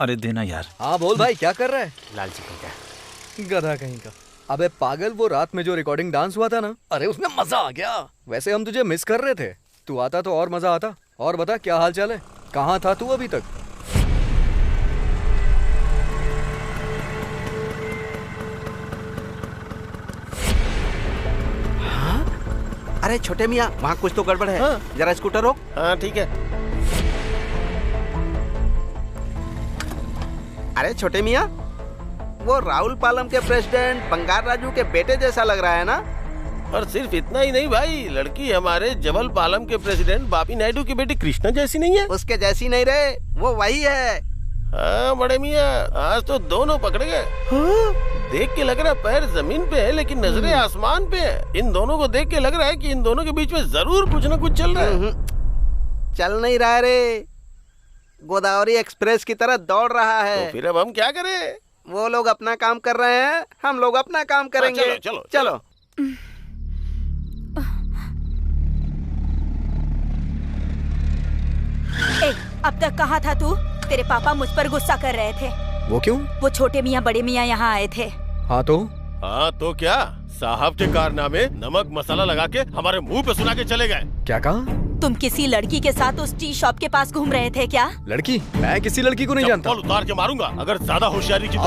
[SPEAKER 2] अरे देना यार।
[SPEAKER 9] हाँ बोल भाई, क्या कर रहा है?
[SPEAKER 10] लालची कहीं
[SPEAKER 9] का गधा कहीं का। अबे पागल, वो रात में जो रिकॉर्डिंग डांस हुआ था ना, अरे उसमें मजा आ गया। वैसे हम तुझे मिस कर रहे थे। तू आता तो और मजा आता। और बता क्या हाल चाल है, कहाँ था तू अभी तक?
[SPEAKER 4] अरे छोटे मियाँ, वहाँ कुछ तो गड़बड़ है।
[SPEAKER 3] हाँ।
[SPEAKER 4] जरा स्कूटर रोक।
[SPEAKER 3] हाँ ठीक है।
[SPEAKER 4] अरे छोटे मियाँ, वो राहुल पालम के प्रेसिडेंट बंगार राजू के बेटे जैसा लग रहा है ना?
[SPEAKER 3] और सिर्फ इतना ही नहीं भाई, लड़की हमारे जवल पालम के प्रेसिडेंट बापी नायडू की बेटी कृष्णा जैसी नहीं है?
[SPEAKER 4] उसके जैसी नहीं रहे, वो वही है।
[SPEAKER 3] हाँ बड़े मियाँ, आज तो दोनों पकड़े गए। हाँ? देख के लग रहा है पैर जमीन पे है लेकिन नजरें आसमान पे है। इन दोनों को देख के लग रहा है कि इन दोनों के बीच में जरूर कुछ न कुछ चल रहा है।
[SPEAKER 4] चल नहीं रहा रे, गोदावरी एक्सप्रेस की तरह दौड़ रहा है।
[SPEAKER 3] तो फिर अब हम क्या करें?
[SPEAKER 4] वो लोग अपना काम कर रहे हैं, हम लोग अपना काम करेंगे।
[SPEAKER 3] चलो चलो चलो।
[SPEAKER 7] अब तक कहाँ था तू? तेरे पापा मुझ पर गुस्सा कर रहे थे।
[SPEAKER 9] वो क्यों?
[SPEAKER 7] वो छोटे मियाँ बड़े मियाँ यहाँ आए थे।
[SPEAKER 9] हाँ तो
[SPEAKER 3] क्या साहब के कारनामे नमक मसाला लगा के हमारे मुंह पे सुना के चले गए।
[SPEAKER 9] क्या कहा?
[SPEAKER 7] तुम किसी लड़की के साथ उस टी शॉप के पास घूम रहे थे क्या?
[SPEAKER 9] लड़की? मैं किसी लड़की को नहीं जानता।
[SPEAKER 3] उतार के मारूंगा अगर ज्यादा होशियारी की तो।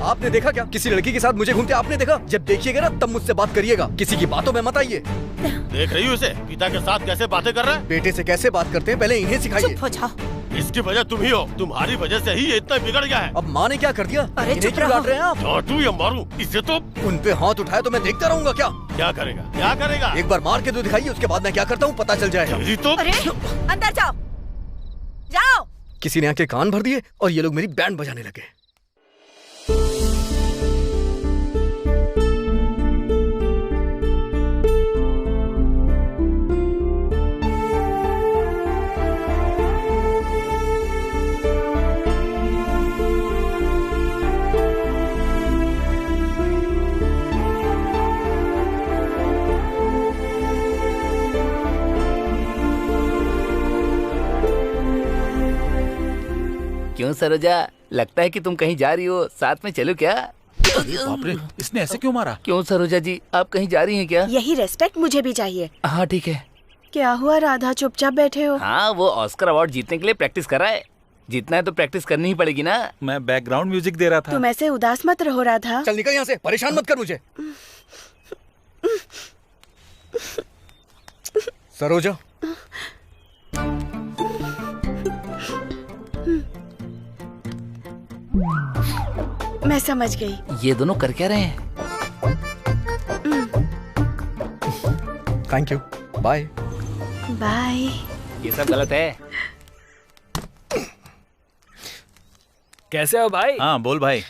[SPEAKER 9] आपने देखा क्या किसी लड़की के साथ मुझे घूमते? आपने देखा? जब देखिएगा ना तब मुझसे बात करिएगा, किसी की बातों में मत आइए।
[SPEAKER 3] देख रही हूँ इसे, पिता के साथ कैसे बातें कर रहा है।
[SPEAKER 9] बेटे से कैसे बात करते हैं पहले इन्हें सिखाइए।
[SPEAKER 7] चुप हो जाओ।
[SPEAKER 3] इसकी वजह तुम ही हो, तुम्हारी वजह से ही ये इतना बिगड़ गया है।
[SPEAKER 9] अब माँ ने क्या कर दिया?
[SPEAKER 7] अरे
[SPEAKER 9] इन्हें क्यों डांट रहे हैं आप?
[SPEAKER 3] डांटू या मारूं, इससे तो
[SPEAKER 9] उन पे हाथ उठाए तो मैं देखता रहूंगा क्या?
[SPEAKER 3] क्या करेगा? क्या करेगा?
[SPEAKER 9] एक बार मार के तो दिखाइए, उसके बाद मैं क्या करता हूँ पता चल जाएगा।
[SPEAKER 3] तो
[SPEAKER 7] अरे अंदर जाओ, जाओ।
[SPEAKER 9] किसी ने आके कान भर दिए और ये लोग मेरी बैंड बजाने लगे।
[SPEAKER 10] क्यों सरोजा, लगता है कि तुम कहीं जा रही हो, साथ में चलो क्या?
[SPEAKER 2] बाप रे, इसने ऐसे क्यों मारा?
[SPEAKER 10] क्यों सरोजा जी, आप कहीं जा रही हैं क्या?
[SPEAKER 6] यही रेस्पेक्ट मुझे भी चाहिए।
[SPEAKER 10] हाँ ठीक है।
[SPEAKER 6] क्या हुआ राधा, चुपचाप बैठे हो?
[SPEAKER 10] हाँ, वो ऑस्कर अवार्ड जीतने के लिए प्रैक्टिस कर रहा है। जीतना है तो प्रैक्टिस करनी ही पड़ेगी ना।
[SPEAKER 2] मैं बैकग्राउंड म्यूजिक दे रहा था।
[SPEAKER 6] तुम ऐसे उदास मत रहो राधा।
[SPEAKER 9] चल निकल यहाँ से, परेशान मत कर मुझे। सरोजा,
[SPEAKER 6] मैं समझ गई।
[SPEAKER 10] ये दोनों कर क्या रहे हैं?
[SPEAKER 9] Thank you, bye.
[SPEAKER 6] बाय।
[SPEAKER 10] ये सब गलत है।
[SPEAKER 5] कैसे हो भाई?
[SPEAKER 2] हाँ बोल भाई।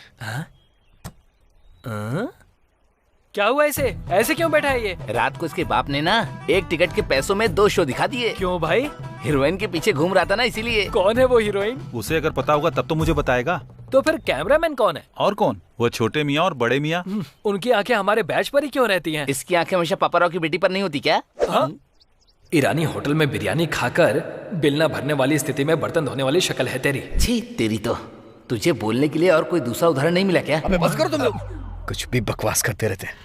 [SPEAKER 5] क्या हुआ इसे? ऐसे क्यों बैठा है ये?
[SPEAKER 10] रात को इसके बाप ने ना एक टिकट के पैसों में 2 शो दिखा दिए।
[SPEAKER 5] क्यों भाई?
[SPEAKER 10] हीरोइन के पीछे घूम रहा था ना, इसीलिए।
[SPEAKER 5] कौन है वो हीरोइन?
[SPEAKER 2] उसे अगर पता होगा तब तो मुझे बताएगा।
[SPEAKER 5] तो फिर कैमरामैन कौन है?
[SPEAKER 2] और कौन? वो छोटे मियाँ और बड़े मियाँ।
[SPEAKER 5] उनकी आंखें हमारे बैच पर ही क्यों रहती हैं?
[SPEAKER 10] इसकी आंखें हमेशा पापाराव की बेटी पर नहीं होती क्या?
[SPEAKER 5] हाँ? ईरानी होटल में बिरयानी खाकर बिल न भरने वाली स्थिति में बर्तन धोने वाली शक्ल है तेरी।
[SPEAKER 10] छी तेरी तो। तुझे बोलने के लिए और कोई दूसरा उदाहरण नहीं मिला क्या?
[SPEAKER 9] अबे बस करो तुम लोग, कुछ भी बकवास करते रहते हैं।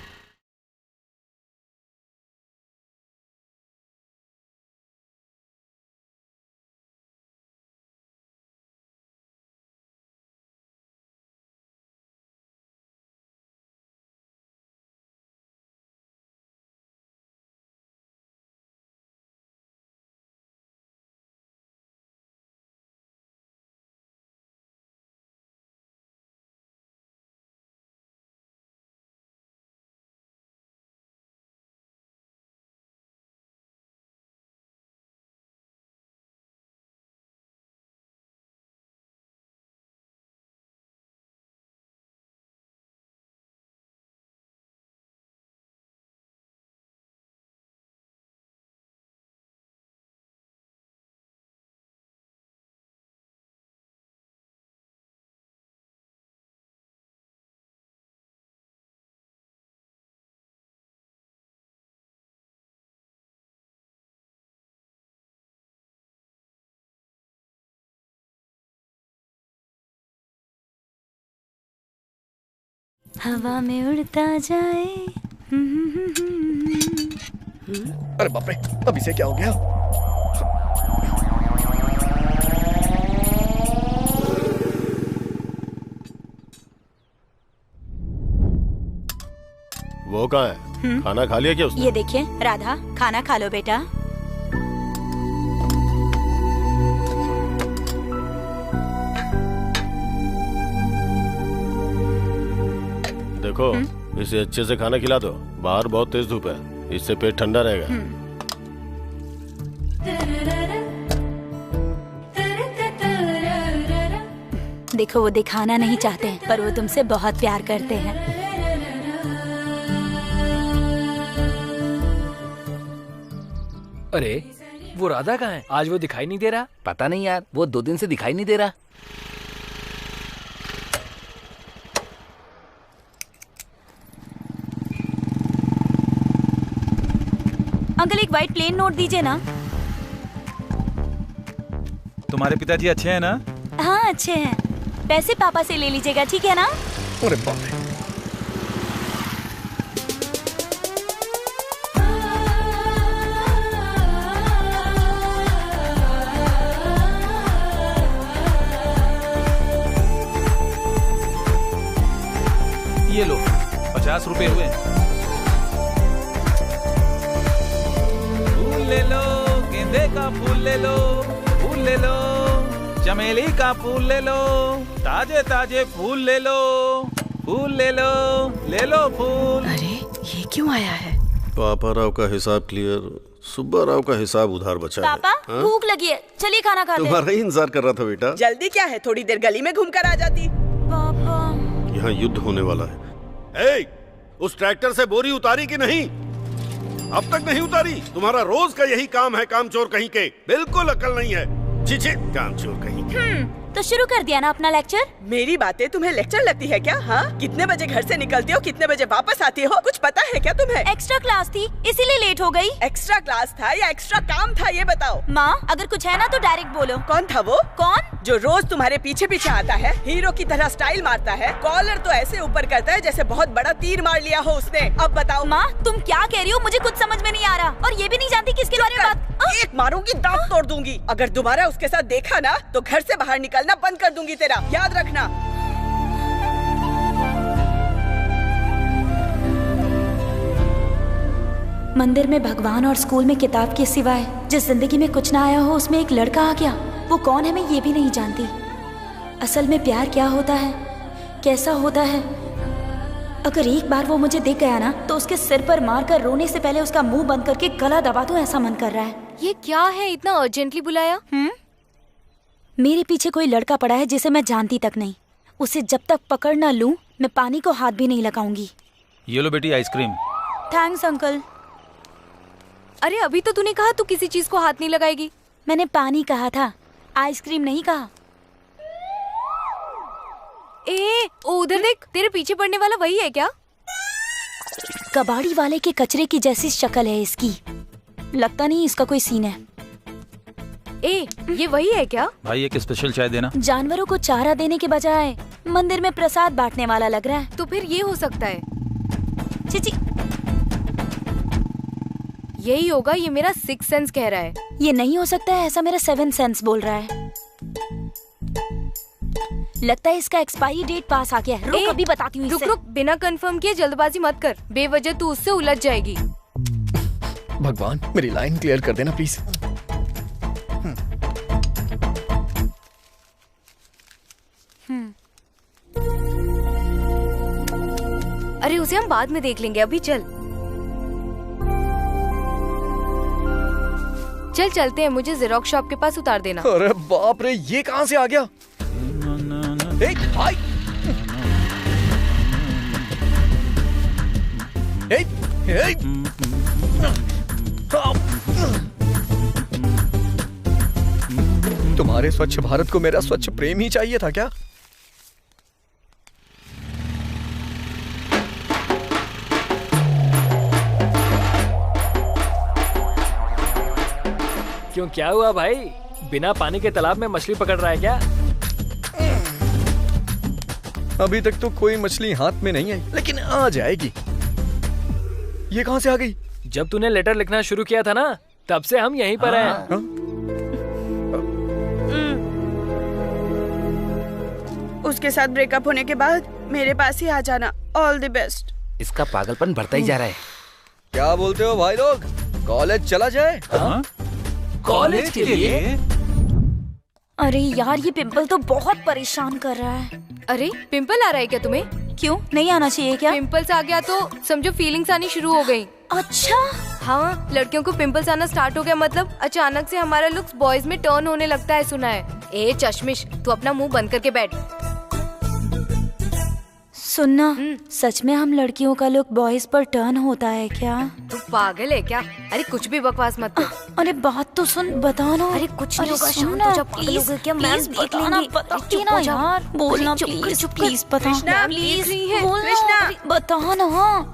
[SPEAKER 11] हवा में उड़ता जाए।
[SPEAKER 9] अरे बाप रे, अब इसे क्या हो गया?
[SPEAKER 3] वो कहाँ है? खाना खा लिया क्या उसने?
[SPEAKER 11] ये देखिए राधा, खाना खा लो बेटा।
[SPEAKER 3] देखो इसे अच्छे से खाना खिला दो, बाहर बहुत तेज धूप है, इससे पेट ठंडा रहेगा।
[SPEAKER 11] देखो वो दिखाना नहीं चाहते हैं, पर वो तुमसे बहुत प्यार करते हैं।
[SPEAKER 5] अरे वो राधा कहाँ है? आज वो दिखाई नहीं दे रहा।
[SPEAKER 10] पता नहीं यार, वो 2 दिन से दिखाई नहीं दे रहा।
[SPEAKER 11] अंकल एक वाइट प्लेन नोट दीजिए ना।
[SPEAKER 2] तुम्हारे पिताजी अच्छे हैं ना?
[SPEAKER 11] हाँ अच्छे हैं। पैसे पापा से ले लीजिएगा, ठीक है ना?
[SPEAKER 9] अरे बाप रे।
[SPEAKER 2] ये लो 50 रुपए हुए। फूल ले लो, गेंदे का फूल ले लो, फूल ले लो, चमेली का फूल ले लो, ताजे ताजे फूल ले लो, फूल ले लो फूल।
[SPEAKER 6] अरे ये क्यों आया है?
[SPEAKER 1] पापा राव का हिसाब क्लियर, सुब्बा राव का हिसाब उधार बचा है।
[SPEAKER 11] पापा भूख लगी है, चलिए खाना खाते हैं।
[SPEAKER 1] तुम्हारा ही इंतजार कर रहा था बेटा।
[SPEAKER 6] जल्दी क्या है, थोड़ी देर गली में घूम कर आ जाती।
[SPEAKER 11] पापा
[SPEAKER 1] यहाँ युद्ध होने वाला है। ए, उस ट्रैक्टर से बोरी उतारी कि नहीं? अब तक नहीं उतारी? तुम्हारा रोज का यही काम है, कामचोर कहीं के। बिल्कुल अकल नहीं है। छी कामचोर कहीं के।
[SPEAKER 11] तो शुरू कर दिया ना अपना लेक्चर।
[SPEAKER 6] मेरी बातें तुम्हें लेक्चर लगती है क्या? हाँ, कितने बजे घर से निकलती हो, कितने बजे वापस आती हो, कुछ पता है क्या तुम्हें?
[SPEAKER 11] एक्स्ट्रा क्लास थी इसीलिए लेट हो गई।
[SPEAKER 6] एक्स्ट्रा क्लास था या एक्स्ट्रा काम था, ये बताओ।
[SPEAKER 11] माँ अगर कुछ है ना तो डायरेक्ट बोलो।
[SPEAKER 6] कौन था वो?
[SPEAKER 11] कौन?
[SPEAKER 6] जो रोज तुम्हारे पीछे पीछे आता है, हीरो की तरह स्टाइल मारता है, कॉलर तो ऐसे ऊपर करता है जैसे बहुत बड़ा तीर मार लिया हो उसने। अब बताओ।
[SPEAKER 11] माँ तुम क्या कह रही हो, मुझे कुछ समझ में नहीं आ रहा, और ये भी नहीं जानती किसके बारे में बात।
[SPEAKER 6] एक मारूंगी, दांत तोड़ दूंगी। अगर दोबारा उसके साथ देखा ना तो घर से बाहर निकलना बंद कर दूंगी तेरा, याद रखना।
[SPEAKER 11] मंदिर में भगवान और स्कूल में किताब के सिवाय जिस जिंदगी में कुछ ना आया हो, उसमें एक लड़का आ गया। वो कौन है मैं ये भी नहीं जानती। असल में प्यार क्या होता है, कैसा होता है। अगर एक बार वो मुझे दिख गया ना तो उसके सिर पर मारकर रोने से पहले उसका मुंह बंद करके गला दबा दूं, ऐसा मन कर रहा है।
[SPEAKER 13] ये क्या है, इतना अर्जेंटली बुलाया?
[SPEAKER 11] मेरे पीछे कोई लड़का पड़ा है जिसे मैं जानती तक नहीं। उसे जब तक पकड़ ना लूं मैं पानी को हाथ भी नहीं लगाऊंगी।
[SPEAKER 2] ये लो बेटी आइसक्रीम।
[SPEAKER 11] Thanks uncle.
[SPEAKER 13] अरे अभी तो तूने कहा तू किसी चीज को हाथ नहीं लगाएगी।
[SPEAKER 11] मैंने पानी कहा था, आइसक्रीम नहीं कहा।
[SPEAKER 13] उधर देख, तेरे पीछे पड़ने वाला वही है क्या?
[SPEAKER 11] कबाड़ी वाले के कचरे की जैसी शक्ल है इसकी। लगता नहीं इसका कोई सीन है।
[SPEAKER 13] ये वही है क्या?
[SPEAKER 2] भाई एक स्पेशल चाय देना।
[SPEAKER 11] जानवरों को चारा देने के बजाय मंदिर में प्रसाद बांटने वाला लग रहा है।
[SPEAKER 13] तो फिर ये हो सकता है।
[SPEAKER 11] चिची
[SPEAKER 13] यही होगा, ये मेरा 6th सेंस कह रहा है।
[SPEAKER 11] ये नहीं हो सकता है, ऐसा मेरा 7th सेंस बोल रहा है। लगता है इसका एक्सपायरी डेट पास आ गया है। रुक अभी बताती हूँ।
[SPEAKER 13] रुक, बिना कंफर्म किए जल्दबाजी मत कर, बेवजह तू उससे उलझ जाएगी।
[SPEAKER 9] भगवान मेरी लाइन क्लियर कर देना प्लीज।
[SPEAKER 13] अरे उसे हम बाद में देख लेंगे, अभी चल चलते हैं। मुझे जेरोक्स शॉप के पास उतार देना।
[SPEAKER 9] अरे बाप रे, ये कहाँ से आ गया? भाई तुम्हारे स्वच्छ भारत को मेरा स्वच्छ प्रेम ही चाहिए था क्या?
[SPEAKER 5] क्यों, क्या हुआ भाई? बिना पानी के तालाब में मछली पकड़ रहा है क्या?
[SPEAKER 9] अभी तक तो कोई मछली हाथ में नहीं आई, लेकिन आ जाएगी। ये कहाँ से आ गई?
[SPEAKER 5] जब तूने लेटर लिखना शुरू किया था ना, तब से हम यहीं पर हैं।
[SPEAKER 6] उसके साथ ब्रेकअप होने के बाद मेरे पास ही आ जाना। All the best.
[SPEAKER 10] इसका पागलपन बढ़ता ही जा रहा है।
[SPEAKER 9] क्या बोलते हो भाई लोग, कॉलेज चला जाए?
[SPEAKER 2] कॉलेज के लिए?
[SPEAKER 11] अरे यार ये पिंपल तो बहुत परेशान कर रहा है।
[SPEAKER 13] अरे पिंपल आ रहा है क्या तुम्हें?
[SPEAKER 11] क्यों, नहीं आना चाहिए क्या?
[SPEAKER 13] पिंपल्स आ गया तो समझो फीलिंग्स आनी शुरू हो गई।
[SPEAKER 11] अच्छा
[SPEAKER 13] हाँ, लड़कियों को पिंपल्स आना स्टार्ट हो गया मतलब अचानक से हमारा लुक्स बॉयज में टर्न होने लगता है, सुना है। ए चश्मिश, तू अपना मुंह बंद करके बैठ।
[SPEAKER 11] सुनना, सच में हम लड़कियों का लुक बॉयज पर टर्न होता है क्या?
[SPEAKER 13] तू पागल है क्या? अरे कुछ भी बकवास मत कर।
[SPEAKER 11] अरे बात तो सुन, बता ना।
[SPEAKER 13] अरे कुछ नहीं होगा,
[SPEAKER 11] सुन
[SPEAKER 13] शांत हो जा। पागल हो गए क्या? मैम देख लेंगे।
[SPEAKER 11] बताती ना यार, बोलना प्लीज प्लीज बता।
[SPEAKER 7] कृष्णा
[SPEAKER 11] प्लीज
[SPEAKER 7] बोलना। कृष्णा
[SPEAKER 11] बता ना।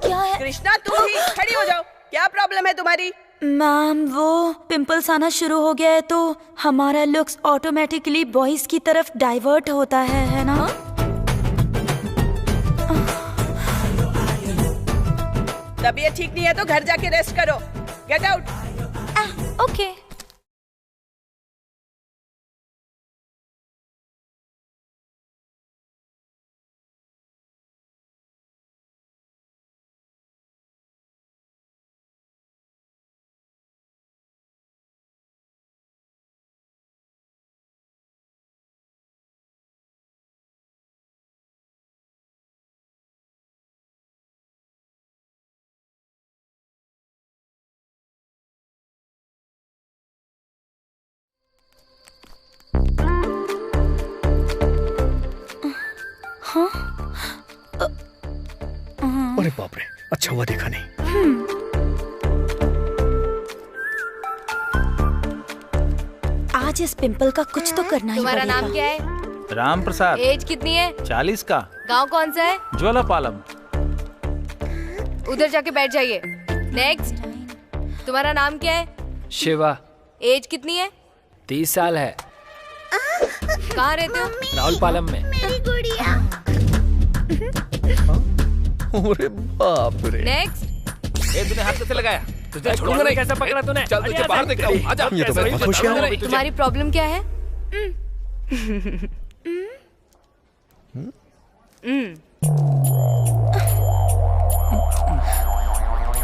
[SPEAKER 11] क्या है?
[SPEAKER 7] कृष्णा तुम ही खड़ी हो जाओ, क्या प्रॉब्लम है तुम्हारी?
[SPEAKER 11] मैम वो पिंपल्स आना शुरू हो गया है तो हमारा लुक्स ऑटोमेटिकली बॉयज की तरफ डाइवर्ट होता है ना?
[SPEAKER 7] तबीयत ठीक नहीं है तो घर जाके रेस्ट करो। Get out.
[SPEAKER 11] ओके।
[SPEAKER 9] अरे बाप रे, अच्छा हुआ देखा नहीं।
[SPEAKER 11] आज इस पिंपल का कुछ तो करना ही
[SPEAKER 13] तुम्हारा
[SPEAKER 11] पड़ेगा।
[SPEAKER 13] नाम क्या है?
[SPEAKER 2] राम प्रसाद।
[SPEAKER 13] एज कितनी है?
[SPEAKER 2] 40 का।
[SPEAKER 13] गांव कौन सा है?
[SPEAKER 2] ज्वालापालम।
[SPEAKER 13] उधर जाके बैठ जाइए। नेक्स्ट। तुम्हारा नाम क्या है?
[SPEAKER 5] शिवा।
[SPEAKER 13] एज कितनी है?
[SPEAKER 5] 30 साल है।
[SPEAKER 13] कहाँ रहते हो?
[SPEAKER 5] राउलपालम में।
[SPEAKER 8] मेरी गुड़िया।
[SPEAKER 9] अरे बाप रे।
[SPEAKER 13] नेक्स्ट।
[SPEAKER 10] तूने हाथ कैसे लगाया?
[SPEAKER 5] तुझे छोड़ूंगा नहीं। कैसे पकड़ा तूने?
[SPEAKER 10] चल तुझे बाहर देखता हूँ। आजा।
[SPEAKER 9] ये तो बहुत होशियार है।
[SPEAKER 13] तुम्हारी प्रॉब्लम क्या है?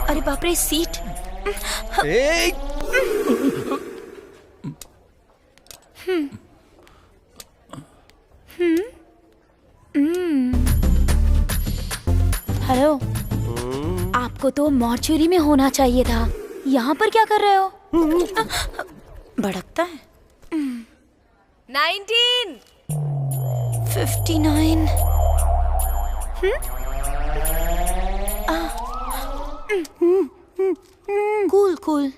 [SPEAKER 11] अरे बाप रे, सीट। हेलो, आपको तो मॉर्चुरी में होना चाहिए था, यहाँ पर क्या कर रहे हो? भड़कता है।
[SPEAKER 13] 19
[SPEAKER 11] 59 कूल कूल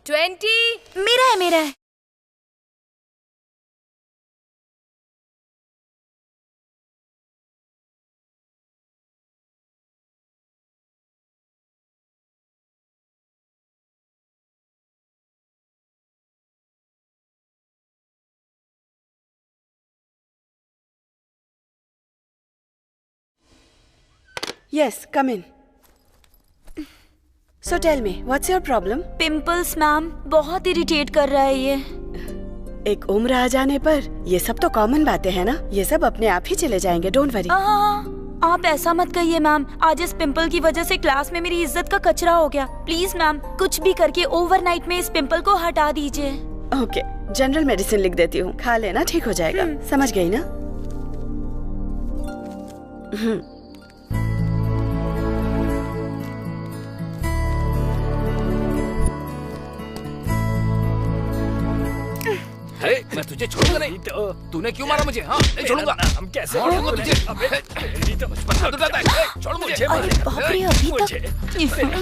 [SPEAKER 13] 20
[SPEAKER 11] मेरा है।
[SPEAKER 6] Yes, come in. So tell me, what's your problem?
[SPEAKER 11] Pimples ma'am, बहुत इरिटेट कर रहा है ये।
[SPEAKER 6] एक उम्र आ जाने पर ये सब तो कॉमन बातें हैं ना, ये सब अपने आप ही चले जाएंगे, डोंट वरी।
[SPEAKER 11] आप ऐसा मत कहिए मैम, आज इस पिंपल की वजह से क्लास में मेरी इज्जत का कचरा हो गया। प्लीज मैम, कुछ भी करके ओवरनाइट में इस पिंपल को हटा दीजिए।
[SPEAKER 6] ओके, जनरल मेडिसिन लिख देती हूँ, खा लेना, ठीक हो जाएगा। समझ गई ना?
[SPEAKER 10] अरे मैं तुझे छोड़ूंगा नहीं। तूने क्यों मारा मुझे? हाँ, नहीं छोड़ूंगा।
[SPEAKER 5] हम कैसे
[SPEAKER 10] छोड़ूंगा तुझे? छोड़ मुझे।
[SPEAKER 11] अरे बाप रे, अभी तक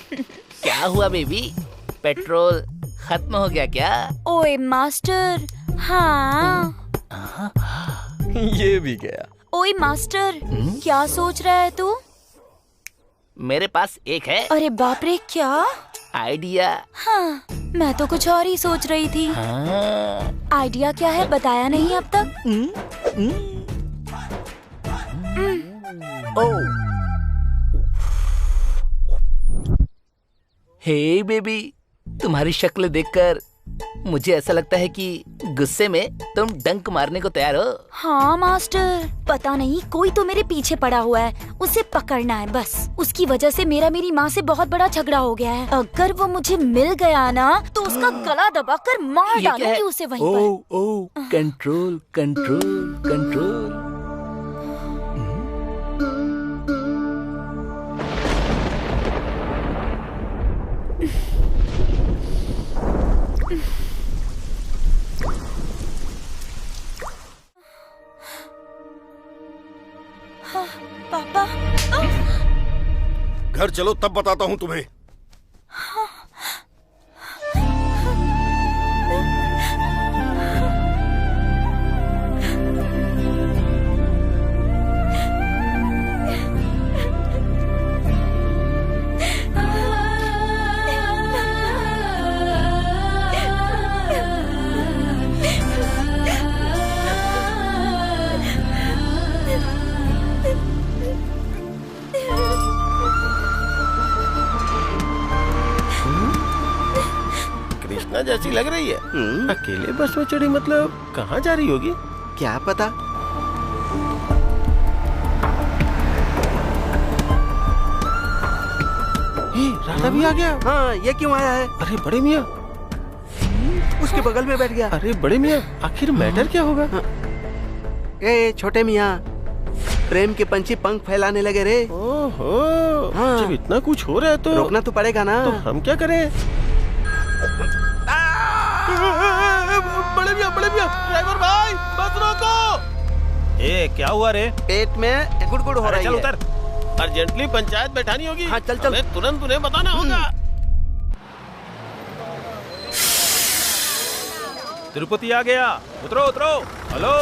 [SPEAKER 10] क्या हुआ बेबी, पेट्रोल खत्म हो गया क्या?
[SPEAKER 11] ओए मास्टर, हाँ।
[SPEAKER 9] ये भी गया।
[SPEAKER 11] ओए मास्टर, क्या सोच रहा है तू?
[SPEAKER 10] मेरे पास एक है।
[SPEAKER 11] अरे बाप रे, क्या
[SPEAKER 10] आइडिया?
[SPEAKER 11] हाँ, मैं तो कुछ और ही सोच रही थी।
[SPEAKER 10] हाँ।
[SPEAKER 11] आइडिया क्या है, बताया नहीं अब तक।
[SPEAKER 10] हे बेबी, तुम्हारी शक्ल देखकर मुझे ऐसा लगता है कि गुस्से में तुम डंक मारने को तैयार हो।
[SPEAKER 11] हाँ मास्टर, पता नहीं कोई तो मेरे पीछे पड़ा हुआ है, उसे पकड़ना है बस। उसकी वजह से मेरी माँ से बहुत बड़ा झगड़ा हो गया है। अगर वो मुझे मिल गया ना तो उसका गला दबाकर मार डालूंगी उसे वहीं पर।
[SPEAKER 10] ओ, कंट्रोल कंट्रोल कंट्रोल।
[SPEAKER 11] पापा,
[SPEAKER 1] घर चलो तब बताता हूँ तुम्हें।
[SPEAKER 3] कृष्णा जैसी लग रही है। अकेले बस में चढ़ी, मतलब कहाँ जा रही होगी?
[SPEAKER 4] क्या पता।
[SPEAKER 3] राधा भी आ गया।
[SPEAKER 4] हाँ, ये क्यों आया है?
[SPEAKER 3] अरे बड़े मियाँ,
[SPEAKER 4] उसके बगल में बैठ गया।
[SPEAKER 3] अरे बड़े मियाँ, आखिर मैटर क्या होगा?
[SPEAKER 4] ए छोटे मियाँ, प्रेम के पंछी पंख फैलाने लगे रे।
[SPEAKER 3] ओहो, जब इतना कुछ हो रहा है तो
[SPEAKER 4] रोकना तो पड़ेगा ना।
[SPEAKER 3] तो हम क्या करें? बड़े मियाँ, ड्राइवर भाई, बस रोको।
[SPEAKER 2] ए क्या हुआ रे?
[SPEAKER 4] पेट में गुड़गुड़ हो रही है।
[SPEAKER 2] चल उतर।
[SPEAKER 3] अर्जेंटली पंचायत बैठानी होगी।
[SPEAKER 4] हाँ चल चल।
[SPEAKER 3] तुरंत उन्हें बताना होगा।
[SPEAKER 2] तिरुपति आ गया, उतरो उतरो। हेलो।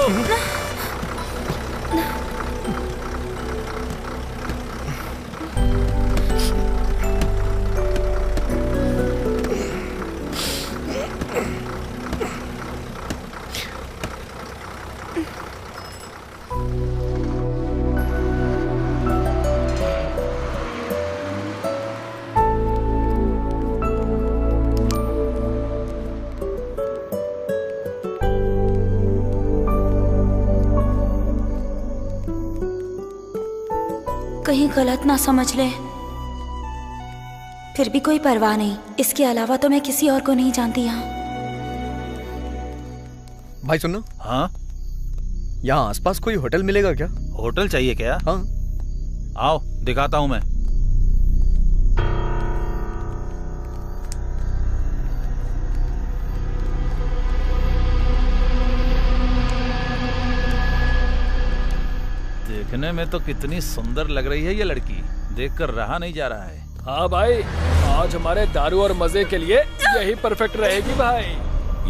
[SPEAKER 11] कहीं गलत ना समझ ले। फिर भी कोई परवाह नहीं, इसके अलावा तो मैं किसी और को नहीं जानती यहाँ।
[SPEAKER 9] भाई सुनना।
[SPEAKER 2] हाँ,
[SPEAKER 9] यहाँ आसपास कोई होटल मिलेगा क्या?
[SPEAKER 2] होटल चाहिए क्या?
[SPEAKER 9] हाँ।
[SPEAKER 2] आओ दिखाता हूँ मैं। देखने में तो कितनी सुंदर लग रही है ये लड़की, देखकर रहा नहीं जा रहा है।
[SPEAKER 5] हाँ भाई, आज हमारे दारू और मजे के लिए यही परफेक्ट रहेगी भाई।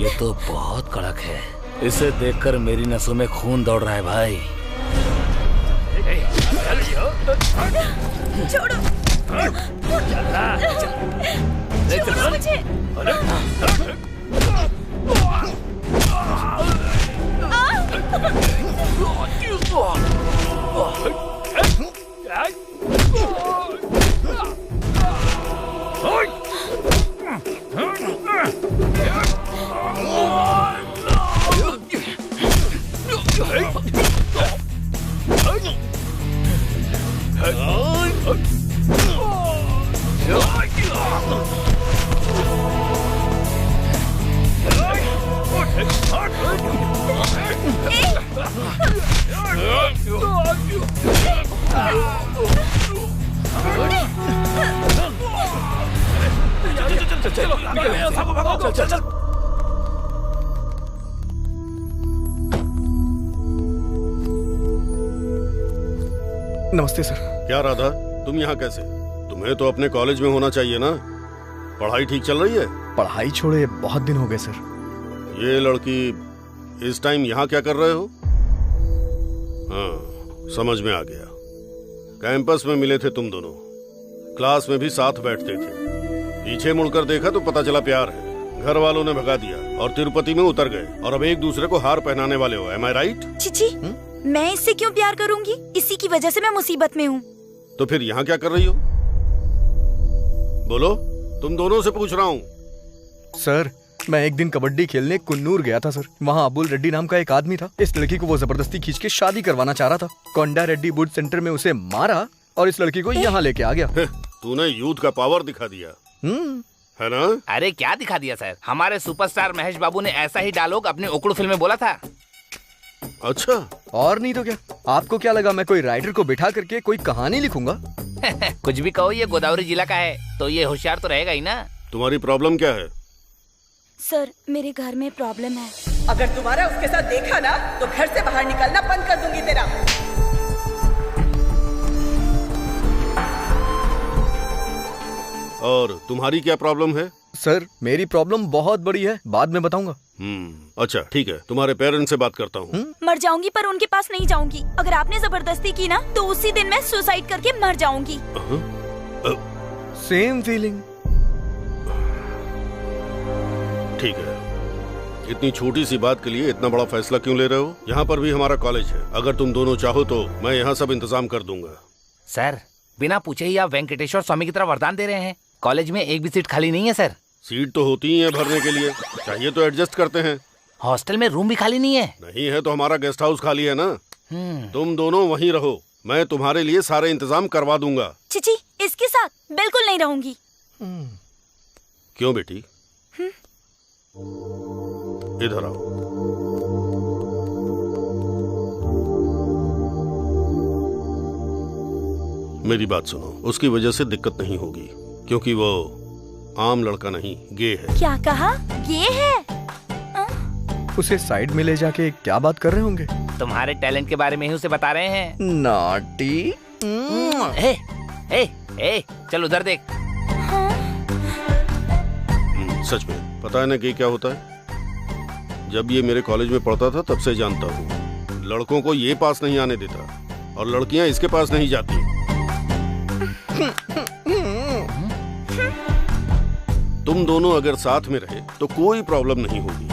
[SPEAKER 10] ये तो बहुत कड़क है, इसे देखकर मेरी नसों में खून दौड़ रहा है भाई।
[SPEAKER 11] छोड़ो मुझे।
[SPEAKER 9] नमस्ते सर।
[SPEAKER 1] क्या राधा, तुम यहाँ कैसे? तुम्हें तुम्हें तो अपने कॉलेज में होना चाहिए ना। पढ़ाई ठीक चल रही है?
[SPEAKER 9] पढ़ाई छोड़े बहुत दिन हो गए सर।
[SPEAKER 1] ये लड़की इस टाइम यहाँ क्या कर रहे हो? हाँ, समझ में आ गया। कैंपस में मिले थे तुम दोनों, क्लास में भी साथ बैठते थे। पीछे मुड़कर देखा तो पता चला प्यार है। घर वालों ने भगा दिया और तिरुपति में उतर गए और अब एक दूसरे को हार पहनाने वाले हो। एम आई राइट?
[SPEAKER 11] चिची, मैं इससे क्यों प्यार करूंगी? इसी की वजह से मैं मुसीबत में हूँ।
[SPEAKER 1] तो फिर यहाँ क्या कर रही हो? बोलो, तुम दोनों से पूछ रहा हूँ।
[SPEAKER 9] सर, मैं एक दिन कबड्डी खेलने कुन्नूर गया था सर। वहाँ अबुल रेड्डी नाम का एक आदमी था। इस लड़की को वो जबरदस्ती खींच के शादी करवाना चाह रहा था। कोंडा रेड्डी बूट सेंटर में उसे मारा और इस लड़की को यहाँ लेके आ गया।
[SPEAKER 1] तूने यूथ का पावर दिखा दिया है ना?
[SPEAKER 10] अरे क्या दिखा दिया सर, हमारे सुपरस्टार महेश बाबू ने ऐसा ही डायलॉग अपनी उकड़ू फिल्म में बोला था।
[SPEAKER 1] अच्छा,
[SPEAKER 9] और नहीं तो क्या? आपको क्या लगा मैं कोई राइटर को बिठा करके कोई कहानी लिखूंगा?
[SPEAKER 10] कुछ भी कहो, ये गोदावरी जिला का है तो ये होशियार तो रहेगा ही ना।
[SPEAKER 1] तुम्हारी प्रॉब्लम क्या है?
[SPEAKER 11] सर, मेरे घर में प्रॉब्लम है।
[SPEAKER 14] अगर दोबारा उसके साथ देखा ना तो घर से बाहर निकलना बंद कर दूंगी तेरा।
[SPEAKER 1] और तुम्हारी क्या प्रॉब्लम है?
[SPEAKER 9] सर, मेरी प्रॉब्लम बहुत बड़ी है, बाद में बताऊंगा।
[SPEAKER 1] अच्छा ठीक है, तुम्हारे पेरेंट्स से बात करता हूँ।
[SPEAKER 11] मर जाऊंगी पर उनके पास नहीं जाऊंगी। अगर आपने जबरदस्ती की ना तो उसी दिन मैं सुसाइड करके मर जाऊंगी।
[SPEAKER 9] Same feeling.
[SPEAKER 1] ठीक है, इतनी छोटी सी बात के लिए इतना बड़ा फैसला क्यों ले रहे हो? यहाँ पर भी हमारा कॉलेज है। अगर तुम दोनों चाहो तो मैं यहाँ सब इंतजाम कर दूंगा।
[SPEAKER 10] सर, बिना पूछे ही आप वेंकटेश्वर स्वामी की तरफ वरदान दे रहे हैं। कॉलेज में एक भी सीट खाली नहीं है सर।
[SPEAKER 1] सीट तो होती ही है भरने के लिए, चाहिए तो एडजस्ट करते हैं।
[SPEAKER 10] हॉस्टल में रूम भी खाली नहीं है?
[SPEAKER 1] नहीं है तो हमारा गेस्ट हाउस खाली है ना। तुम दोनों वहीं रहो, मैं तुम्हारे लिए सारे इंतजाम करवा दूंगा।
[SPEAKER 11] चिची, इसके साथ बिल्कुल नहीं रहूंगी।
[SPEAKER 1] क्यों बेटी? इधर आओ। मेरी बात सुनो, उसकी वजह से दिक्कत नहीं होगी क्योंकि वो आम लड़का नहीं, गे है।
[SPEAKER 11] क्या कहा? गे है?
[SPEAKER 9] उसे साइड में ले जाके क्या बात कर रहे होंगे?
[SPEAKER 10] तुम्हारे टैलेंट के बारे में ही उसे बता रहे हैं।
[SPEAKER 9] नॉटी।
[SPEAKER 10] चल उधर देख।
[SPEAKER 1] सच में पता है ना कि क्या होता है? जब ये मेरे कॉलेज में पढ़ता था तब से जानता हूँ, लड़कों को ये पास नहीं आने देता और लड़कियां इसके पास नहीं जाती। तुम दोनों अगर साथ में रहे तो कोई प्रॉब्लम नहीं होगी।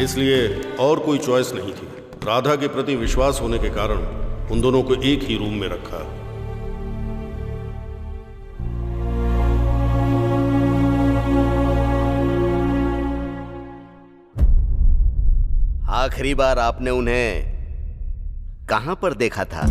[SPEAKER 1] इसलिए और कोई चॉइस नहीं थी। राधा के प्रति विश्वास होने के कारण उन दोनों को एक ही रूम में रखा।
[SPEAKER 4] आखिरी बार आपने उन्हें कहां पर देखा था?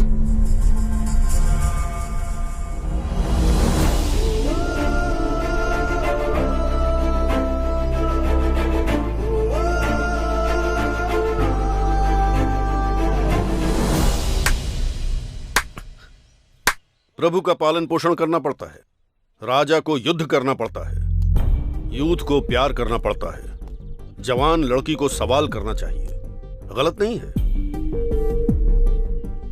[SPEAKER 1] प्रभु का पालन पोषण करना पड़ता है, राजा को युद्ध करना पड़ता है, यूथ को प्यार करना पड़ता है, जवान लड़की को सवाल करना चाहिए। गलत नहीं है।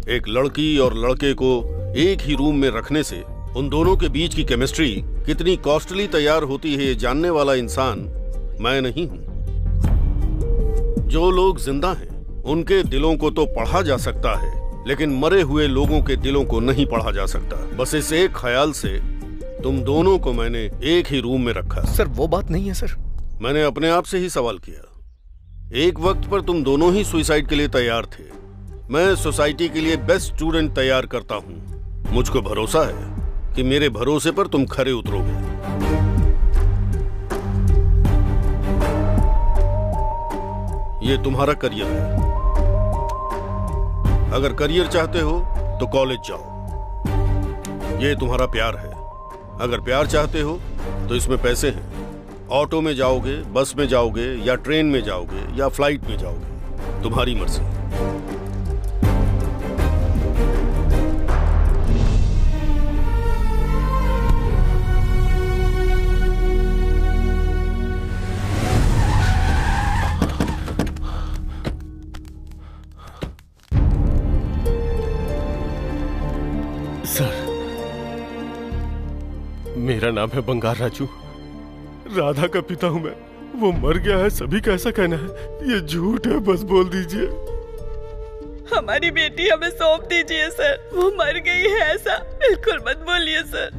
[SPEAKER 1] एक लड़की और लड़के को एक ही रूम में रखने से उन दोनों के बीच की केमिस्ट्री कितनी कॉस्टली तैयार होती है, ये जानने वाला इंसान मैं नहीं हूं। जो लोग जिंदा हैं उनके दिलों को तो पढ़ा जा सकता है, लेकिन मरे हुए लोगों के दिलों को नहीं पढ़ा जा सकता। बस इस एक ख्याल से तुम दोनों को मैंने एक ही रूम में रखा।
[SPEAKER 9] सर, वो बात नहीं है सर।
[SPEAKER 1] मैंने अपने आप से ही सवाल किया। एक वक्त पर तुम दोनों ही सुसाइड के लिए तैयार थे। मैं सोसाइटी के लिए बेस्ट स्टूडेंट तैयार करता हूं। मुझको भरोसा है कि मेरे भरोसे पर तुम खरे उतरोगे। ये तुम्हारा करियर है। अगर करियर चाहते हो तो कॉलेज जाओ। ये तुम्हारा प्यार है। अगर प्यार चाहते हो तो इसमें पैसे हैं। ऑटो में जाओगे, बस में जाओगे या ट्रेन में जाओगे या फ्लाइट में जाओगे, तुम्हारी मर्जी।
[SPEAKER 3] सर, मेरा नाम है बंगार राजू। राधा का पिता हूं मैं। वो मर गया है सभी का ऐसा कहना है। ये झूठ है, बस बोल दीजिए।
[SPEAKER 14] हमारी बेटी हमें सौंप दीजिए सर, वो मर गई है ऐसा बिल्कुल मत बोलिए सर।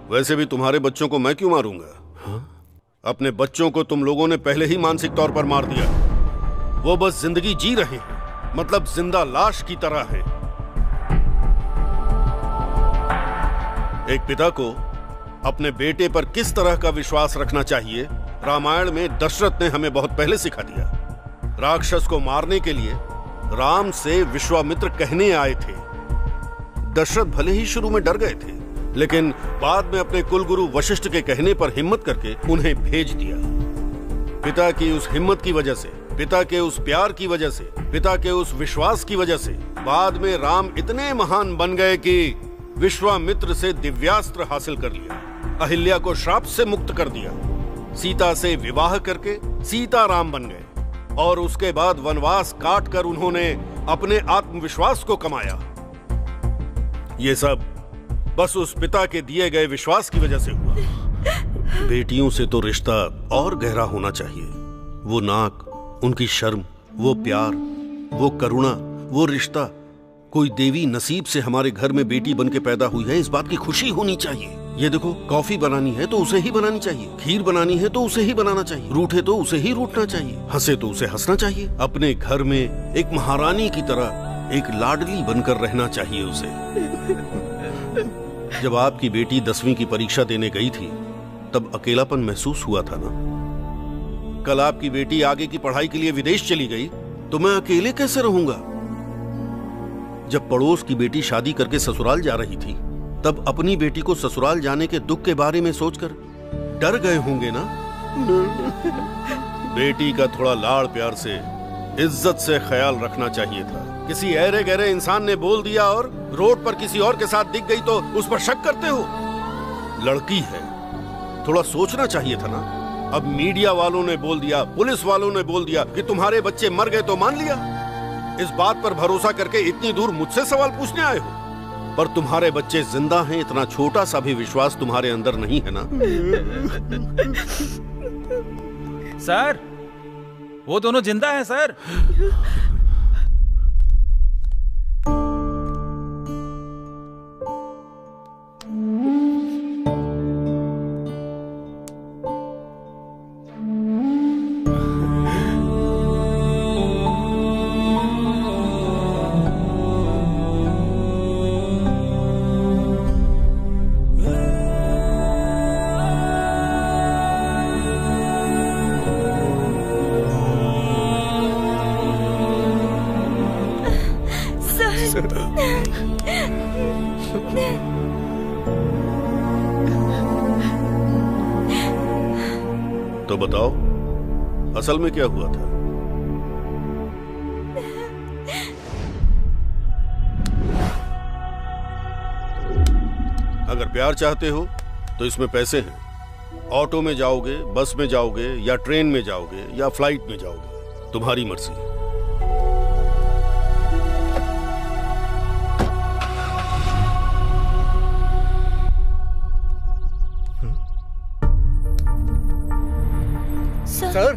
[SPEAKER 1] वैसे भी तुम्हारे बच्चों को मैं क्यों मारूंगा? अपने बच्चों को तुम लोगों ने पहले ही मानसिक तौर पर मार दिया। वो बस जिंदगी जी रहे हैं, मतलब जिंदा लाश की तरह है। एक पिता को अपने बेटे पर किस तरह का विश्वास रखना चाहिए, रामायण में दशरथ ने हमें बहुत पहले सिखा दिया। राक्षस को मारने के लिए राम से विश्वामित्र कहने आए थे। दशरथ भले ही शुरू में डर गए थे, लेकिन बाद में अपने कुलगुरु वशिष्ठ के कहने पर हिम्मत करके उन्हें भेज दिया। पिता की उस हिम्मत की वजह से, पिता के उस प्यार की वजह से, पिता के उस विश्वास की वजह से बाद में राम इतने महान बन गए कि विश्वामित्र से दिव्यास्त्र हासिल कर लिया, अहिल्या को श्राप से मुक्त कर दिया, सीता से विवाह करके सीता राम बन गए, और उसके बाद वनवास काट कर उन्होंने अपने आत्मविश्वास को कमाया। ये सब बस उस पिता के दिए गए विश्वास की वजह से हुआ। बेटियों से तो रिश्ता और गहरा होना चाहिए। वो नाक, उनकी शर्म, वो प्यार, वो करुणा, वो रिश्ता। कोई देवी नसीब से हमारे घर में बेटी बन के पैदा हुई है, इस बात की खुशी होनी चाहिए। ये देखो, कॉफी बनानी है तो उसे ही बनानी चाहिए, खीर बनानी है तो उसे ही बनाना चाहिए, रूठे तो उसे ही रूठना चाहिए, हंसे तो उसे हंसना चाहिए। अपने घर में एक महारानी की तरह, एक लाडली बनकर रहना चाहिए उसे। जब आपकी बेटी 10वीं की परीक्षा देने गई थी, तब अकेलापन महसूस हुआ था ना? कल आपकी बेटी आगे की पढ़ाई के लिए विदेश चली गई तो मैं अकेले कैसे रहूंगा? जब पड़ोस की बेटी शादी करके ससुराल जा रही थी, तब अपनी बेटी को ससुराल जाने के दुख के बारे में सोचकर डर गए होंगे ना? बेटी का थोड़ा लाड़ प्यार से, इज्जत से ख्याल रखना चाहिए था। किसी ऐरे गहरे इंसान ने बोल दिया और रोड पर किसी और के साथ दिख गई तो उस पर शक करते हो? लड़की है, थोड़ा सोचना चाहिए था ना? अब मीडिया वालों ने बोल दिया, पुलिस वालों ने बोल दिया कि तुम्हारे बच्चे मर गए तो मान लिया। इस बात पर भरोसा करके इतनी दूर मुझसे सवाल पूछने आए हो, पर तुम्हारे बच्चे जिंदा हैं, इतना छोटा सा भी विश्वास तुम्हारे अंदर नहीं है ना?
[SPEAKER 2] सर, वो दोनों जिंदा हैं सर।
[SPEAKER 1] तो बताओ, असल में क्या हुआ था? अगर प्यार चाहते हो तो इसमें पैसे हैं। ऑटो में जाओगे, बस में जाओगे, या ट्रेन में जाओगे, या फ्लाइट में जाओगे, तुम्हारी मर्जी।
[SPEAKER 9] सर,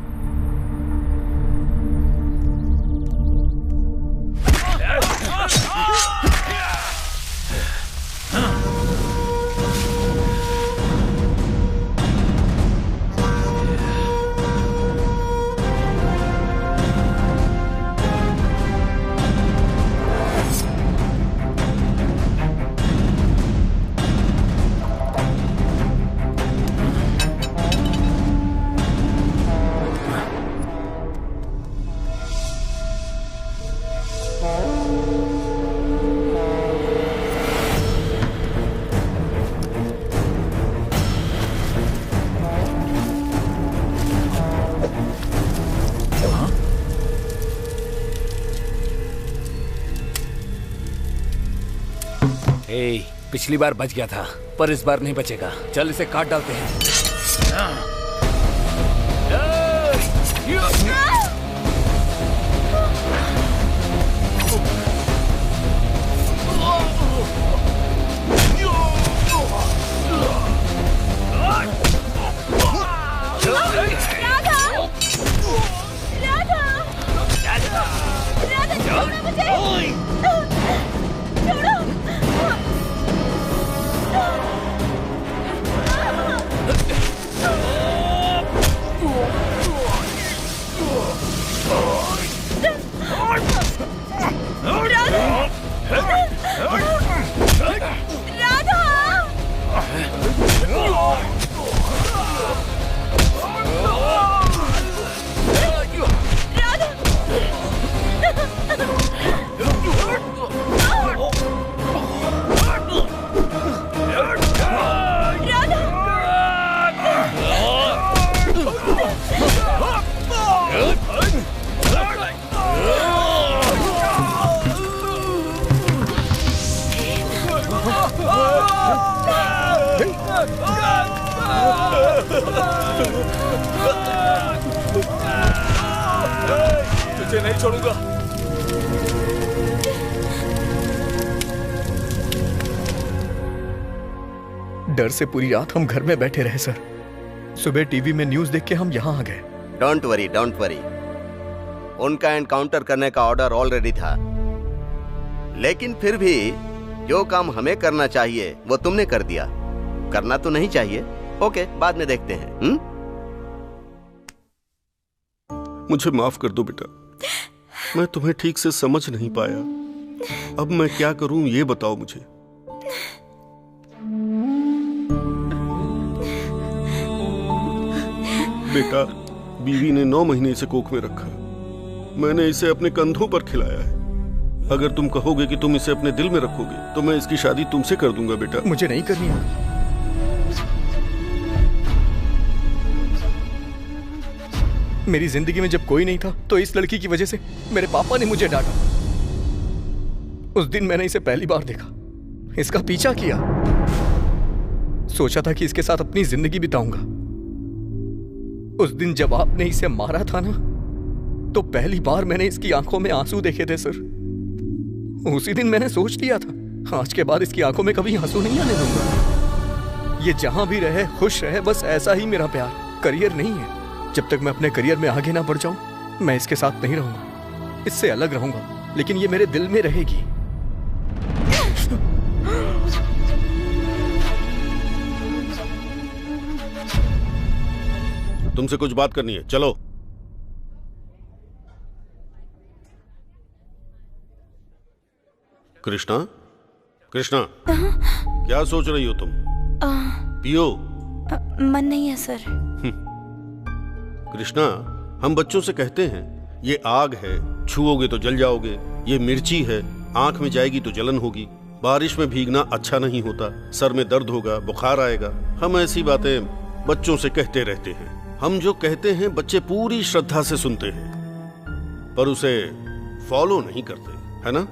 [SPEAKER 5] पिछली बार बच गया था, पर इस बार नहीं बचेगा। चल इसे काट डालते हैं। तुझे नहीं छोड़ूंगा।
[SPEAKER 9] डर से पूरी रात हम घर में बैठे रहे सर। सुबह टीवी में न्यूज़ देख के हम यहाँ आ गए।
[SPEAKER 4] Don't worry, don't worry. उनका एनकाउंटर करने का ऑर्डर ऑलरेडी था, लेकिन फिर भी जो काम हमें करना चाहिए वो तुमने कर दिया। करना तो नहीं चाहिए। ओके, बाद में देखते हैं।
[SPEAKER 1] मुझे माफ कर दो बेटा, मैं तुम्हें ठीक से समझ नहीं पाया। अब मैं क्या करूं ये बताओ मुझे। बेटा, बीवी ने 9 महीने से कोख में रखा। मैंने इसे अपने कंधों पर खिलाया है। अगर तुम कहोगे कि तुम इसे अपने दिल में रखोगे तो मैं इसकी शादी तुमसे कर दूंगा बेटा।
[SPEAKER 9] मुझे नहीं करनी है। मेरी जिंदगी में जब कोई नहीं था तो इस लड़की की वजह से मेरे पापा ने मुझे डांटा। उस दिन मैंने इसे पहली बार देखा, इसका पीछा किया, सोचा था कि इसके साथ अपनी जिंदगी बिताऊंगा। उस दिन जब आपने इसे मारा था ना, तो पहली बार मैंने इसकी आंखों में आंसू देखे थे सर। उसी दिन मैंने सोच लिया था आज के बाद इसकी आंखों में कभी आंसू नहीं आने दूंगा। ये जहां भी रहे खुश रहे, बस ऐसा ही मेरा प्यार। करियर नहीं है। जब तक मैं अपने करियर में आगे ना बढ़ जाऊं मैं इसके साथ नहीं रहूंगा, इससे अलग रहूंगा, लेकिन ये मेरे दिल में रहेगी।
[SPEAKER 1] तुमसे कुछ बात करनी है, चलो। कृष्णा, कृष्णा, क्या सोच रही हो तुम? पियो।
[SPEAKER 11] मन नहीं है सर।
[SPEAKER 1] कृष्णा, हम बच्चों से कहते हैं ये आग है, छुओगे तो जल जाओगे। ये मिर्ची है, आंख में जाएगी तो जलन होगी। बारिश में भीगना अच्छा नहीं होता, सर में दर्द होगा, बुखार आएगा। हम ऐसी बातें बच्चों से कहते रहते हैं। हम जो कहते हैं बच्चे पूरी श्रद्धा से सुनते हैं, पर उसे फॉलो नहीं करते, है ना?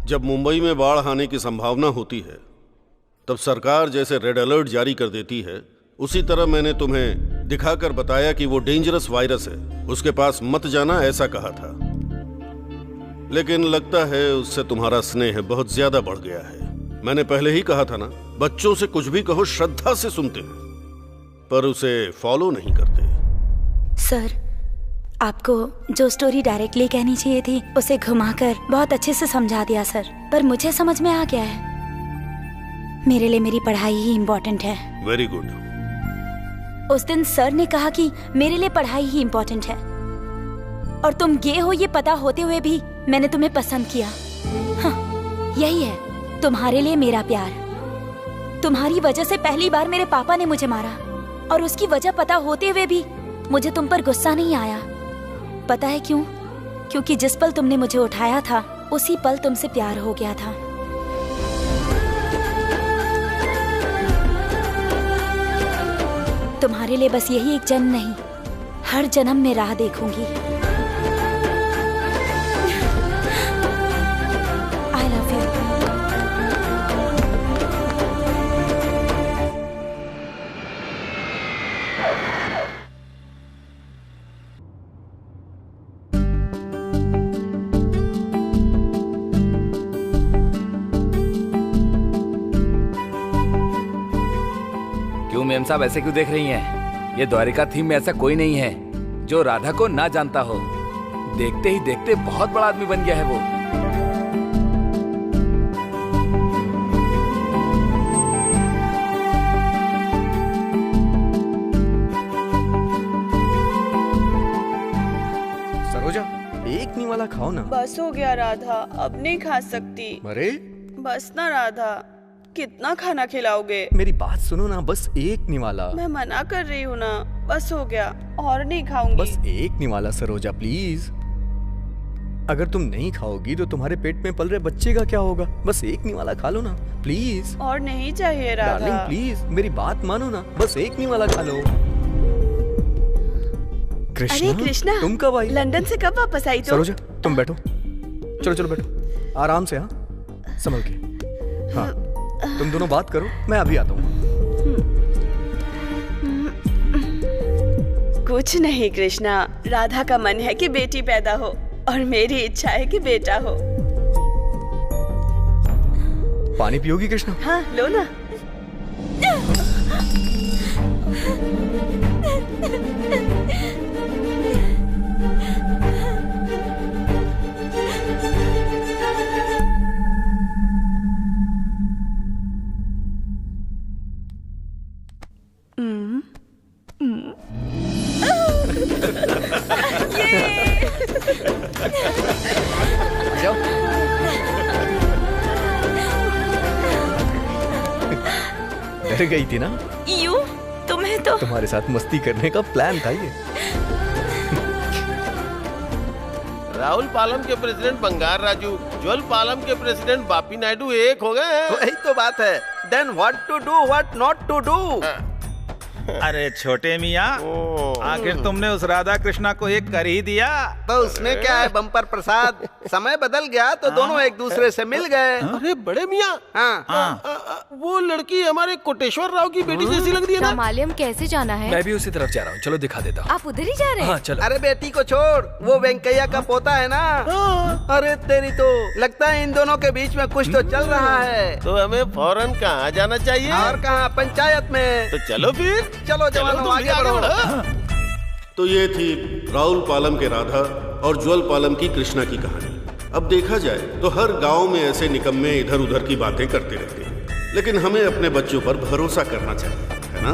[SPEAKER 1] जब मुंबई में बाढ़ आने की संभावना होती है तब सरकार जैसे रेड अलर्ट जारी कर देती है, उसी तरह मैंने तुम्हें दिखाकर बताया कि वो डेंजरस वायरस है, उसके पास मत जाना, ऐसा कहा था। लेकिन लगता है उससे तुम्हारा स्नेह बहुत ज्यादा बढ़ गया है। मैंने पहले ही कहा था ना, बच्चों से कुछ भी कहो श्रद्धा से सुनते हैं, पर उसे फॉलो नहीं करते।
[SPEAKER 11] सर, आपको जो स्टोरी डायरेक्टली कहनी चाहिए थी उसे घुमाकर बहुत अच्छे से समझा दिया सर। पर मुझे समझ में आ गया है, मेरे लिए मेरी पढ़ाई ही इम्पोर्टेंट है।
[SPEAKER 1] Very good.
[SPEAKER 11] उस दिन सर ने कहा कि मेरे लिए पढ़ाई ही इम्पोर्टेंट है, और तुम गे हो ये पता होते हुए भी मैंने तुम्हें पसंद किया। हाँ, यही है तुम्हारे लिए मेरा प्यार। तुम्हारी वजह से पहली बार मेरे पापा ने मुझे मारा, और उसकी वजह पता होते हुए भी मुझे तुम पर गुस्सा नहीं आया। पता है क्यों? क्योंकि जिस पल तुमने मुझे उठाया था उसी पल तुमसे प्यार हो गया था। तुम्हारे लिए बस यही एक जन्म नहीं, हर जन्म में राह देखूंगी। I love
[SPEAKER 10] मेम साहब ऐसे क्यों देख रही हैं? ये द्वारिका थीम में ऐसा कोई नहीं है जो राधा को ना जानता हो। देखते ही देखते बहुत बड़ा आदमी बन गया है वो।
[SPEAKER 9] सरोजा, एक निवाला खाओ ना।
[SPEAKER 14] बस हो गया राधा, अब नहीं खा सकती।
[SPEAKER 9] अरे
[SPEAKER 14] बस ना राधा, कितना खाना खिलाओगे?
[SPEAKER 9] मेरी बात सुनो ना, बस एक निवाला।
[SPEAKER 14] मैं मना कर रही हूँ ना, बस हो गया, और नहीं खाऊंगी।
[SPEAKER 9] बस एक निवाला सरोजा प्लीज। अगर तुम नहीं खाओगी तो तुम्हारे पेट में पल रहे बच्चे का क्या होगा? बस एक निवाला खा लो ना प्लीज।
[SPEAKER 14] और नहीं चाहिए राधा।
[SPEAKER 9] डार्लिंग प्लीज मेरी बात मानो ना, बस एक निवाला खा लो। कृष्णा,
[SPEAKER 6] अरे कृष्णा,
[SPEAKER 9] तुम कब आई?
[SPEAKER 6] लंदन से कब वापस आई? तो
[SPEAKER 9] सरोजा तुम बैठो, चलो चलो बैठो, आराम से, हाँ संभल के। हाँ तुम दोनों बात करो, मैं अभी आता हूँ।
[SPEAKER 6] कुछ नहीं कृष्णा, राधा का मन है कि बेटी पैदा हो और मेरी इच्छा है कि बेटा हो।
[SPEAKER 9] पानी पियोगी कृष्णा?
[SPEAKER 6] हाँ लो ना।
[SPEAKER 9] जाओ। डर गई थी ना?
[SPEAKER 6] यूं? तुम्हें तो
[SPEAKER 9] तुम्हारे साथ मस्ती करने का प्लान था ये।
[SPEAKER 3] राहुल पालम के प्रेसिडेंट बंगार राजू, ज्वल पालम के प्रेसिडेंट बापी नायडू एक हो गए हैं।
[SPEAKER 4] वही तो बात है। Then what to do, what not to do.
[SPEAKER 2] अरे छोटे मियाँ, आखिर तुमने उस राधा कृष्णा को एक कर ही दिया।
[SPEAKER 4] तो उसमें क्या है बम्पर प्रसाद, समय बदल गया तो दोनों एक दूसरे से मिल गए।
[SPEAKER 3] अरे बड़े मियाँ, वो लड़की हमारे कोटेश्वर राव की बेटी जैसी लग रही है ना?
[SPEAKER 13] मालूम कैसे जाना है?
[SPEAKER 5] मैं भी उसी तरफ जा रहा हूँ, चलो दिखा देता हूँ।
[SPEAKER 13] आप उधर ही जा रहे हैं?
[SPEAKER 5] हाँ चलो।
[SPEAKER 4] अरे बेटी को छोड़, वो वेंकैया का पोता है ना। अरे तेरी तो लगता है इन दोनों के बीच में कुछ तो चल रहा है।
[SPEAKER 3] तो हमें फौरन कहाँ जाना चाहिए?
[SPEAKER 4] और कहाँ, पंचायत में।
[SPEAKER 3] तो चलो फिर,
[SPEAKER 4] चलो जवानों आगे बढ़ो।
[SPEAKER 1] तो ये थी राहुल पालम के राधा और ज्वल पालम की कृष्णा की कहानी। अब देखा जाए तो हर गांव में ऐसे निकम्मे इधर उधर की बातें करते रहते हैं, लेकिन हमें अपने बच्चों पर भरोसा करना चाहिए, है ना?